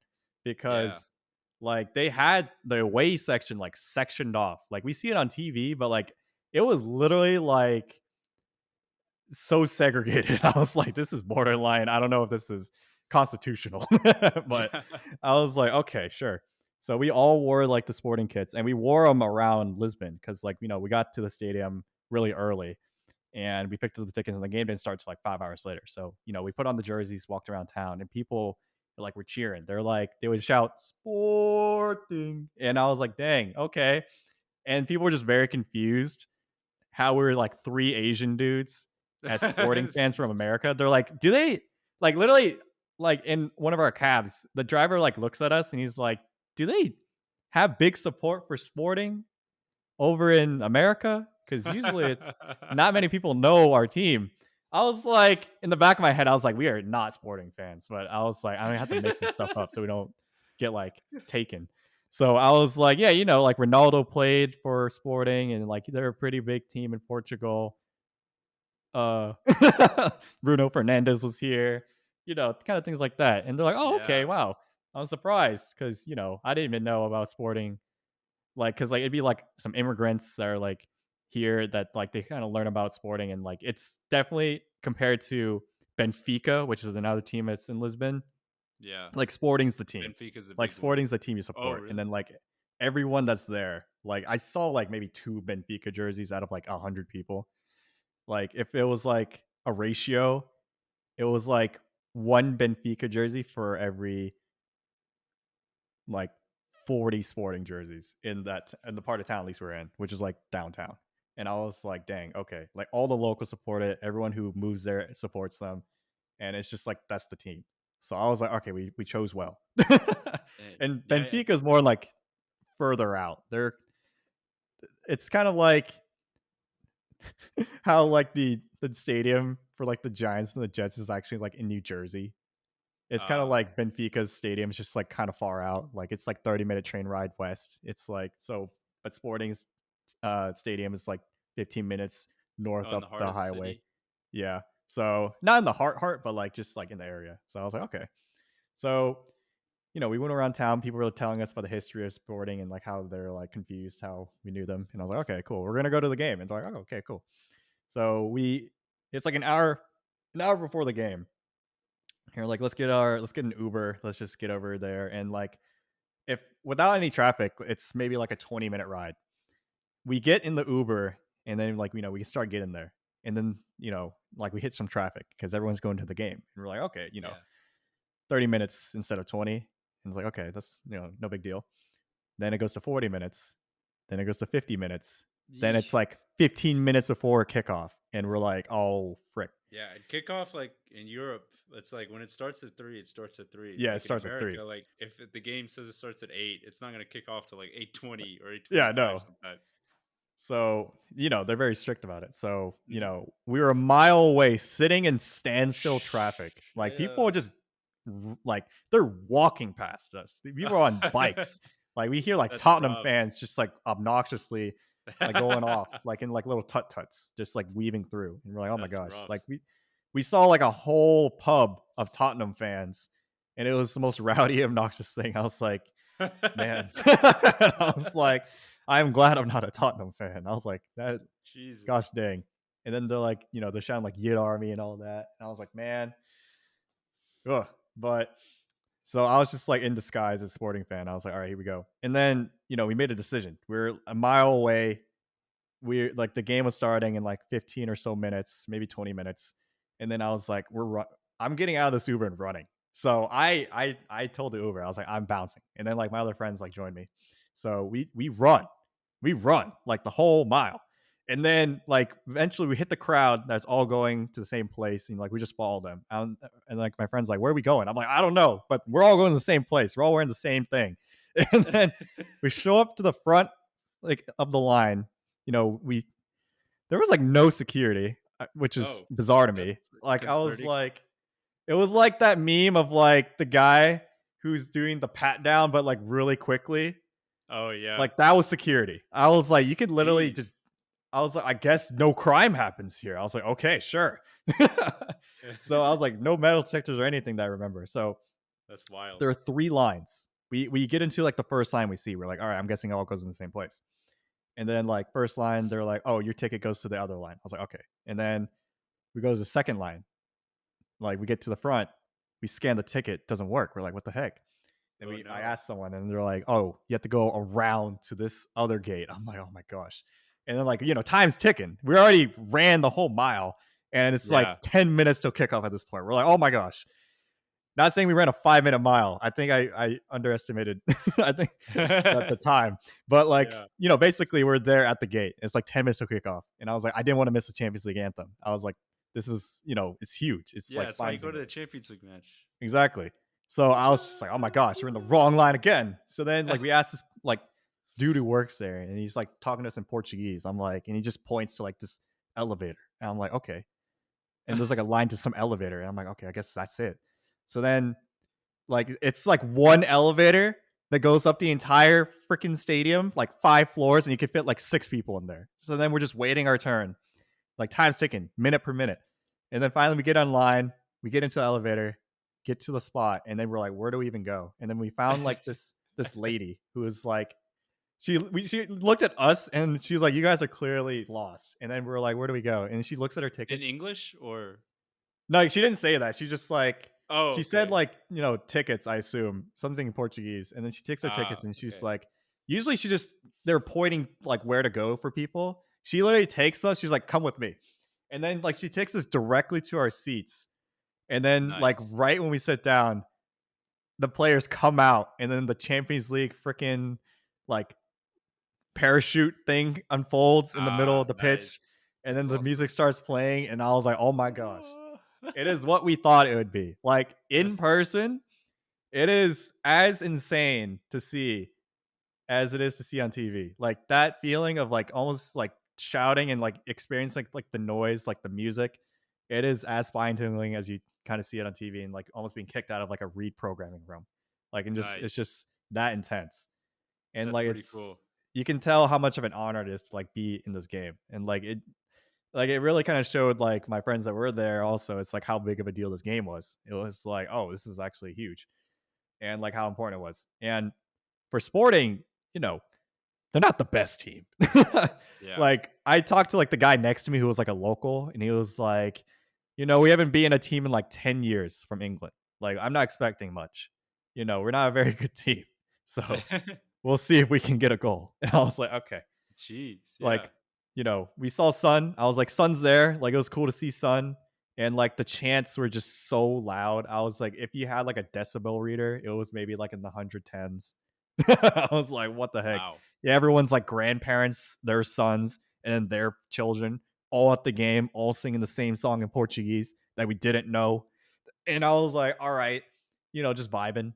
yeah.
because like they had the away section like sectioned off. Like we see it on TV, but like it was literally like so segregated. I was like, this is borderline. I don't know if this is constitutional, but
Yeah.
I was like, okay, sure. So we all wore like the sporting kits, and we wore them around Lisbon because, like, we got to the stadium really early, and we picked up the tickets, and the game didn't start till like 5 hours later. So we put on the jerseys, walked around town, and people like were cheering. They're like, they would shout "Sporting," and I was like, dang, okay. And people were just very confused how we were like 3 Asian dudes as sporting fans from America. They're like, do they like literally like in one of our cabs, the driver like looks at us and he's like, do they have big support for sporting over in America? Because usually it's not many people know our team. I was like, in the back of my head, I was like, we are not sporting fans, but I was like, I don't have to make some stuff up so we don't get like taken. So I was like, yeah, like Ronaldo played for Sporting, and like they're a pretty big team in Portugal. Uh, Bruno Fernandez was here, kind of things like that. And they're like, oh, okay,
Yeah.
wow. I was surprised because I didn't even know about Sporting, like because like it'd be like some immigrants that are like here that like they kind of learn about Sporting, and like it's definitely compared to Benfica, which is another team that's in Lisbon.
Yeah.
Like Sporting's the team.
Benfica's a
Like
big one.
Sporting's the team you
Oh,
support. And
really?
then like everyone that's there, like I saw like maybe 2 Benfica jerseys out of like 100 people. Like if it was like a ratio, it was like 1 Benfica jersey for every like 40 Sporting jerseys in the part of town at least we're in, which is like downtown. And I was like, dang, okay. Like all the locals support it. Everyone who moves there supports them. And it's just like that's the team. So I was like, okay, we chose well. And
Yeah.
Benfica is more like further out. It's kind of like how like the stadium for like the Giants and the Jets is actually like in New Jersey. It's kind of
Oh,
like Benfica's stadium is just like kind of far out. Like it's like 30-minute train ride west. It's like so, but Sporting's stadium is like 15 minutes north
oh, in the
up
heart
the
of the
highway.
city.
Yeah. So not in the heart, but like just like in the area. So I was like, okay. So we went around town. People were telling us about the history of Sporting and like how they're like confused how we knew them. And I was like, okay, cool. We're gonna go to the game. And they're like, oh, okay, cool. So it's like an hour before the game. You're like, let's get an Uber. Let's just get over there. And like, if without any traffic, it's maybe like a 20-minute ride. We get in the Uber, and then like we start getting there, and then like we hit some traffic because everyone's going to the game, and we're like, okay,
Yeah.
30 minutes instead of 20, and it's like, okay, that's no big deal. Then it goes to 40 minutes, then it goes to 50 minutes, then it's
Yeesh.
like 15 minutes before kickoff, and we're like, oh frick,
Yeah, and kickoff like in Europe, it's like when it starts at 3, it starts at 3.
yeah, it
Like in
starts at
America,
3.
like if the game says it starts at 8, it's not gonna kick off to like 8:20 or
Yeah,
8:25
no.
sometimes.
So, they're very strict about it. So,
Mhm.
we were a mile away sitting in standstill traffic. Like people are
Yeah.
just like they're walking past us. People are on bikes. Like we hear like
That's
Tottenham
rough.
fans just like obnoxiously like going off like in like little tut-tuts just like weaving through. And we're like, "Oh my
That's
gosh."
rough.
Like we saw like a whole pub of Tottenham fans and it was the most rowdy obnoxious thing. I was like, "Man." I was like, "I'm glad I'm not a Tottenham fan." I was like, "That gosh
Jesus.
dang." And then they're like, they're shouting like "Yid Army" and all that. And I was like, "Man, ugh." But so I was just like in disguise as a Sporting fan. I was like, all right, here we go. And then, we made a decision. We're a mile away. We like the game was starting in like 15 or so minutes, maybe 20 minutes. And then I was like, I'm getting out of this Uber and running. So I told the Uber, I was like, I'm bouncing. And then like my other friends like joined me. So we run. We run like the whole mile. And then like eventually we hit the crowd that's all going to the same place and like we just follow them. And like my friend's like, where are we going? I'm like, I don't know, but we're all going to the same place. We're all wearing the same thing. And then we show up to the front like of the line. We there was like no security, which is
Oh,
bizarre to me.
that's
Like I was
concerning.
like, it was like that meme of like the guy who's doing the pat down, but like really quickly.
Oh, yeah.
Like that was security. I was like, you could literally
Jeez.
just. I was like, I guess no crime happens here. I was like, okay, sure. So I was like, no metal detectors or anything that I remember. So
That's wild.
there are 3 lines. We get into like the first line we see. We're like, all right, I'm guessing it all goes in the same place. And then like first line, they're like, oh, your ticket goes to the other line. I was like, okay. And then we go to the second line. Like we get to the front, we scan the ticket, doesn't work. We're like, what the heck? And
Oh,
I
no.
asked someone, and they're like, oh, you have to go around to this other gate. I'm like, oh my gosh. And then like time's ticking. We already ran the whole mile, and it's like
Yeah.
10 minutes till kickoff at this point. We're like, oh my gosh. Not saying we ran a 5-minute mile. I think I underestimated. I think the time. But like,
Yeah.
basically we're there at the gate. It's like 10 minutes to kick off. And I was like, I didn't want to miss the Champions League anthem. I was like, this is, it's huge. It's
Yeah,
like
that's why you
finals
go to the
England.
Champions League match.
Exactly. So I was just like, oh my gosh, we're in the wrong line again. So then like we asked this like dude who works there and he's like talking to us in Portuguese. I'm like, and he just points to like this elevator. And I'm like, okay. And there's like a line to some elevator. And I'm like, okay, I guess that's it. So then like it's like one elevator that goes up the entire freaking stadium, like 5 floors, and you can fit like 6 people in there. So then we're just waiting our turn. Like time's ticking, minute per minute. And then finally we get online, we get into the elevator, get to the spot, and then we're like, where do we even go? And then we found like this lady who was like, she looked at us and she was like, you guys are clearly lost. And then we're like, where do we go? And she looks at her
In
tickets.
English or
No, she didn't say that. She just like
Oh,
she said
okay.
like, tickets, I assume, something in Portuguese. And then she takes her
Ah,
tickets and she's
okay.
like, usually they're pointing like where to go for people. She literally takes us, she's like, come with me. And then like she takes us directly to our seats. And then like
Nice.
right when we sit down, the players come out and then the Champions League freaking like parachute thing unfolds in the middle
Ah,
of the
nice.
pitch. And
That's
then the music
awesome.
starts playing. And I was like, oh my gosh,
Oh.
it is what we thought it would be. Like in person, it is as insane to see as it is to see on TV. Like that feeling of like almost like shouting and like experiencing like the noise, like the music, it is as spine tingling as you kind of see it on TV and like almost being kicked out of like a read programming room. Like and just it's
Nice.
just that intense. And
That's
like
pretty
it's
cool.
you can tell how much of an honor it is to like be in this game. And like it really kind of showed like my friends that were there also it's like how big of a deal this game was. It was like, oh, this is actually huge and like how important it was. And for Sporting, you know, they're not the best team.
Yeah.
Like I talked to like the guy next to me who was like a local and he was like, we haven't been a team in like 10 years from England. Like I'm not expecting much. We're not a very good team. So we'll see if we can get a goal. And I was like, okay.
Jeez. Yeah.
Like, we saw Sun. I was like, Sun's there. Like it was cool to see Sun. And like the chants were just so loud. I was like, if you had like a decibel reader, it was maybe like in the 110s. I was like, what the heck?
Wow.
Yeah, everyone's like grandparents, their sons, and then their children all at the game, all singing the same song in Portuguese that we didn't know. And I was like, all right, just vibing.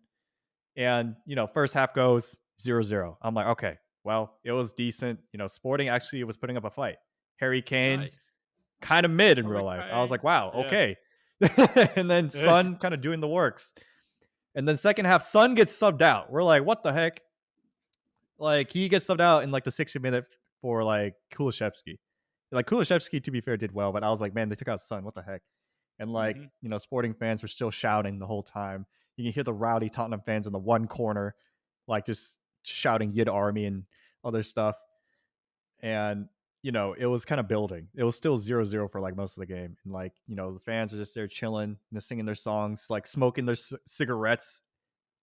And, first half goes 0-0. I'm like, okay, well, it was decent. Sporting actually was putting up a fight. Harry Kane,
Nice.
kind of mid in real life. I was
Okay.
like, wow,
Yeah.
okay. And then Sun kind of doing the works. And then second half, Sun gets subbed out. We're like, what the heck? Like he gets subbed out in like the 60th minute for like Kulishevsky. Like Kulishevsky, to be fair, did well, but I was like, man, they took out Sun. What the heck? And like,
Mhm.
Sporting fans were still shouting the whole time. You can hear the rowdy Tottenham fans in the one corner, like just shouting Yid Army and other stuff. And it was kind of building. It was still 0-0 for like most of the game. And like, the fans are just there chilling, singing their songs, like smoking their cigarettes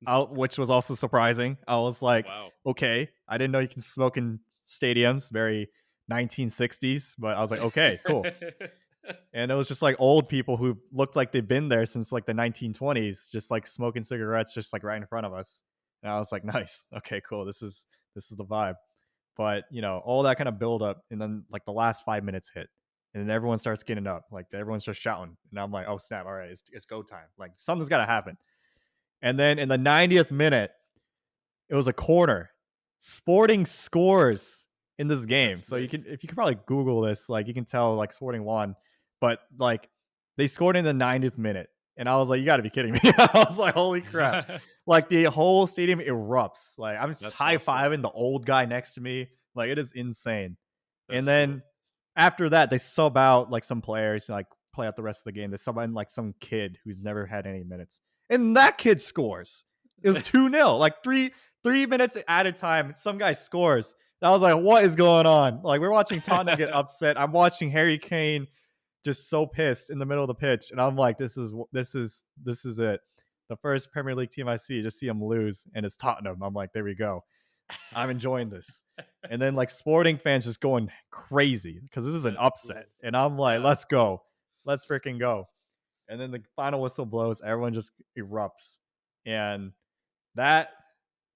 out, which was also surprising. I was like,
Wow.
okay, I didn't know you can smoke in stadiums, very 1960s, but I was like, okay, cool. And it was just like old people who looked like they've been there since like the 1920s, just like smoking cigarettes, just like right in front of us. And I was like, nice, okay, cool. This is the vibe. But all that kind of build up, and then like the last 5 minutes hit, and then everyone starts getting up, like everyone's just shouting, and I'm like, oh snap, all right, it's go time. Like something's got to happen. And then in the 90th minute, it was a corner. Sporting scores in this game.
That's
So you
sick.
can if you can probably Google this, like you can tell like Sporting won. But like they scored in the 90th minute. And I was like, you gotta be kidding me. I was like, holy crap. Like the whole stadium erupts. Like I'm just
That's awesome.
high-fiving the old guy next to me. Like it is insane. And
That's cool.
then after that, they sub out like some players, like play out the rest of the game. They sub in like some kid who's never had any minutes. And that kid scores. It was 2-0. Like three minutes added time. Some guy scores. And I was like, what is going on? Like we're watching Tottenham get upset. I'm watching Harry Kane just so pissed in the middle of the pitch. And I'm like, this is it. The first Premier League team I see, just see them lose, and it's Tottenham. I'm like, there we go. I'm enjoying this. And then like Sporting fans just going crazy because this is an
That's
upset.
cool.
And I'm like,
Yeah.
let's go. Let's freaking go. And then the final whistle blows, everyone just erupts. And that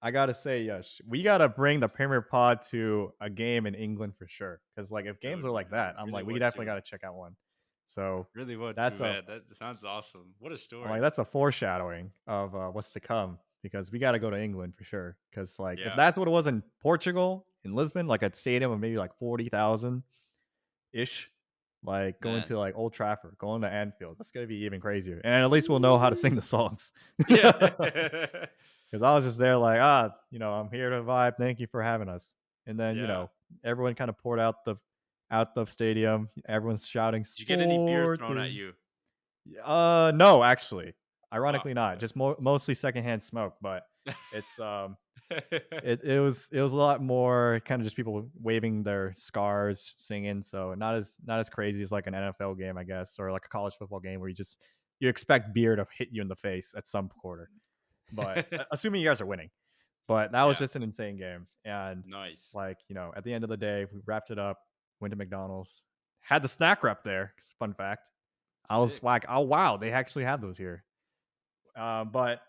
I gotta say, yes, we gotta bring the Premier Pod to a game in England for sure. Because like if games
Dude,
are like that, I'm
really
like, we
want
definitely
to.
gotta check out one. So
Really want to,
that's a
man. That sounds awesome. What a
I'm like
story.
that's a foreshadowing of what's to come because we gotta go to England for sure. Because like if
Yeah,
that's what it was in Portugal in Lisbon, like a stadium of maybe like 40,000 ish, like going
man.
to like Old Trafford, going to Anfield, that's gonna be even crazier. And at least we'll know how to sing
Woo.
the songs.
Yeah.
Because I was just there like, I'm here to vibe. Thank you for having us. And then,
Yeah.
everyone kind of poured out the stadium. Everyone's shouting
Did you get any beers thrown at
Sporting.
you?
No, actually.
Oh,
Ironically not.
okay.
Just mostly secondhand smoke, but it's it was a lot more kind of just people waving their scars, singing. So not as crazy as like an NFL game, I guess, or like a college football game where you expect beer to hit you in the face at some quarter. But assuming you guys are winning. But that was
Yeah,
just an insane game. And
nice.
like, at the end of the day, we wrapped it up, went to McDonald's, had the snack wrap there. Fun fact. I was
Sick.
like, oh wow, they actually have those here. But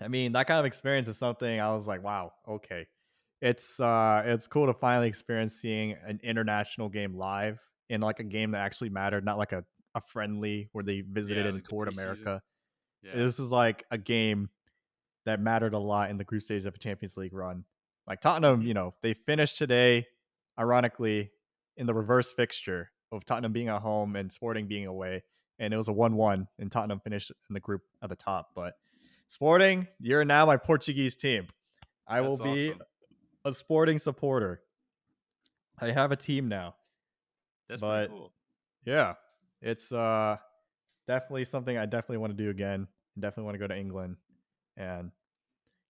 I mean, that kind of experience is something I was like, wow, okay. It's cool to finally experience seeing an international game live in like a game that actually mattered, not like a friendly where they visited
Yeah,
and
like the
toured
preseason.
America.
Yeah.
This is like a game that mattered a lot in the group stage of a Champions League run. Like Tottenham,
Mhm.
they finished today, ironically, in the reverse fixture of Tottenham being at home and Sporting being away, and it was a 1-1, and Tottenham finished in the group at the top. But Sporting, you're now my Portuguese team. I will
That's
be
awesome.
a Sporting supporter. I have a team now.
That's pretty
But
cool.
yeah, it's definitely something I definitely want to do again. Definitely want to go to England and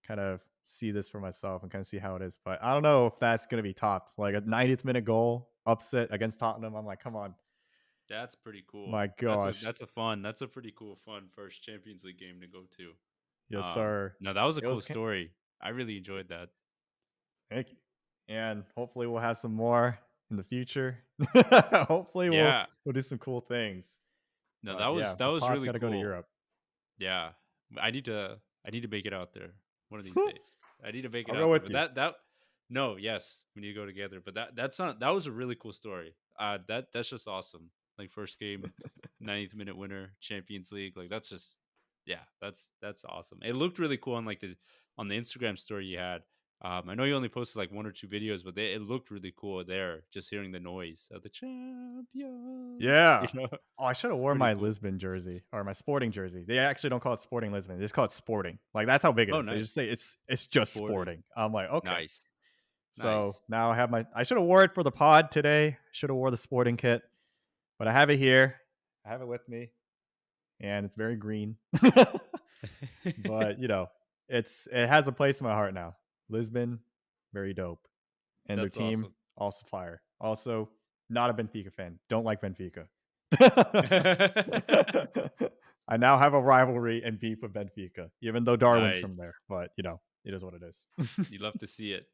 kind of see this for myself and kind of see how it is. But I don't know if that's going to be topped. Like a 90th minute goal upset against Tottenham. I'm like, come on,
That's pretty cool.
my gosh,
That's a pretty cool fun first Champions League game to go to.
yes sir.
No, that was a
It
cool
was.
story. I really enjoyed that.
Thank you. And hopefully we'll have some more in the future. Hopefully
Yeah.
we'll do some cool things.
No,
But yeah,
that
the
was
pod's
really
got to go to
cool.
Europe.
Yeah. I need to make it out there one of these days. I need to make it
I'll go
out there.
with
But
you.
that no, yes, we need to go together. But that was a really cool story. That's just awesome. Like first game, 90th minute winner, Champions League. Like that's just yeah, that's awesome. It looked really cool on like the on the Instagram story you had. I know you only posted like one or two videos, but it looked really cool there. Just hearing the noise of the champions, you
Yeah.
know,
Oh, I should have
it's
worn
pretty
my
cool.
Lisbon jersey or my Sporting jersey. They actually don't call it Sporting Lisbon. They just call it Sporting. Like that's how big it
Oh,
is. They just
nice,
say it's just
sporting,
Sporting. I'm like, okay.
nice,
So
nice.
now I have my. I should have wore it for the pod today. Should have wore the Sporting kit, but I have it here. I have it with me, and it's very green. But it has a place in my heart now. Lisbon, very dope, and their
That's
team
awesome.
also fire. Also, not a Benfica fan. Don't like Benfica. I now have a rivalry and beef with Benfica, even though Darwin's from
Nice.
there. But it is what it is.
You love to see it.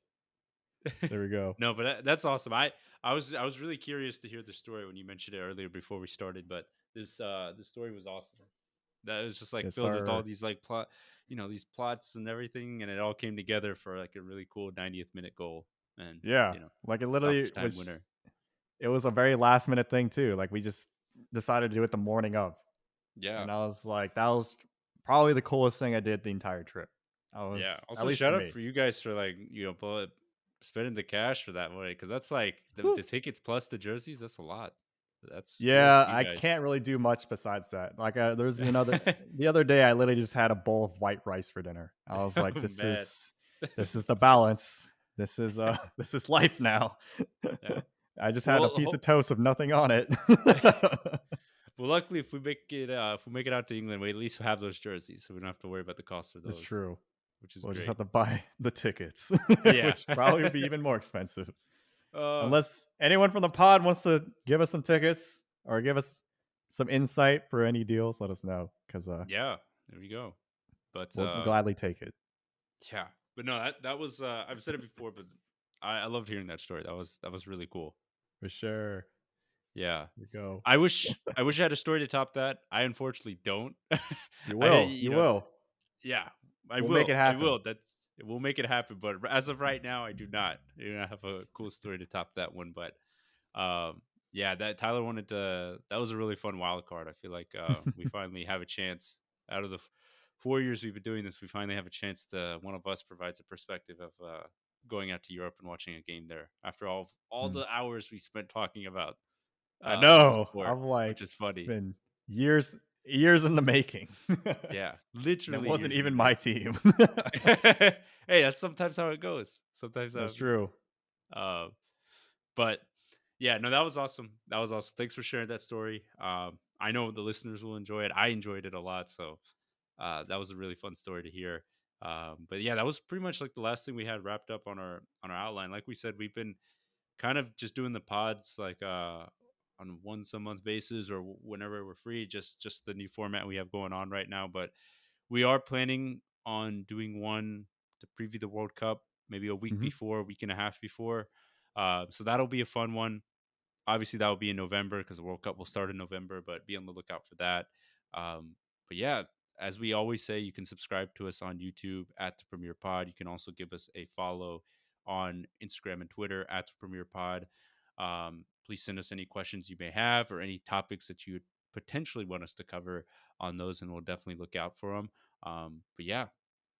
There we go.
No, but that's awesome. I was really curious to hear the story when you mentioned it earlier before we started, but this story was awesome. That was just like
Yes,
filled with all
sir.
these like plot, these plots and everything, and it all came together for like a really cool 90th minute goal and
Yeah, like it literally
stoppage time
was.
winner.
It was a very last minute thing too. Like we just decided to do it the morning of,
Yeah.
and I was like, that was probably the coolest thing I did the entire trip. I
Yeah.
was at
Also,
least
shout
for
out
me.
for you guys for like spending the cash for that way because that's like
Woo.
the tickets plus the jerseys. That's a lot. That's kudos
Yeah,
to you
I
guys.
can't really do much besides that. Like, there's another the other day, I literally just had a bowl of white rice for dinner. I was like,
Oh man.
this is the balance. This is this is life now.
Yeah.
I just had a
Well,
piece of toast with nothing on it.
well, luckily, if we make it out to England, we at least have those jerseys, so we don't have to worry about the cost of
It's
those,
true.
which is
We'll just
great.
have to buy the tickets,
Yeah.
which probably would be even more expensive.
uh,
Unless anyone from the pod wants to give us some tickets or give us some insight for any deals, let us know because
yeah. There we go. But
we'll gladly take it
yeah. But no, that was I've said it before, but I loved hearing that story. That was really cool.
for sure.
Yeah.
Here we go.
I wish I had a story to top that. I unfortunately don't.
You
I
will. You will.
yeah,
We'll make it
I
happen.
will. We'll make it happen. But as of right now, I do not. I do not have a cool story to top that one. But yeah, that Tyler wanted to. That was a really fun wild card. I feel like we finally have a chance out of the 4 years we've been doing this. We finally have a chance to one of us provides a perspective of going out to Europe and watching a game there after all
Mm.
the hours we spent talking about
I
the
know.
sport,
I'm
which
like,
is
it's
funny.
been years in the making. And
Yeah,
it
literally
wasn't
years in the
even my
making.
team.
Hey, that's sometimes how it goes. Sometimes how
That's
it goes.
true.
Uh, but yeah, no, that was awesome. That was awesome. Thanks for sharing that story. I know the listeners will enjoy it. I enjoyed it a lot, so that was a really fun story to hear. But yeah, that was pretty much like the last thing we had wrapped up on our outline. Like we said, we've been kind of just doing the pods like on once a month basis or whenever we're free. Just the new format we have going on right now, but we are planning on doing one to preview the World Cup, maybe a week
Hmm.
before, a week and a half before. So that'll be a fun one. Obviously, that will be in November because the World Cup will start in November, but be on the lookout for that. But yeah, as we always say, you can subscribe to us on YouTube at the Premier Pod. You can also give us a follow on Instagram and Twitter at the Premier Pod. Please send us any questions you may have or any topics that you would potentially want us to cover on those, and we'll definitely look out for them. But yeah,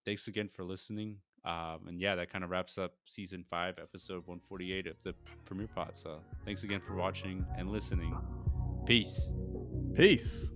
thanks again for listening. And yeah, that kind of wraps up season 5, episode 148 of the Premiere Pod. So thanks again for watching and listening. Peace.
Peace.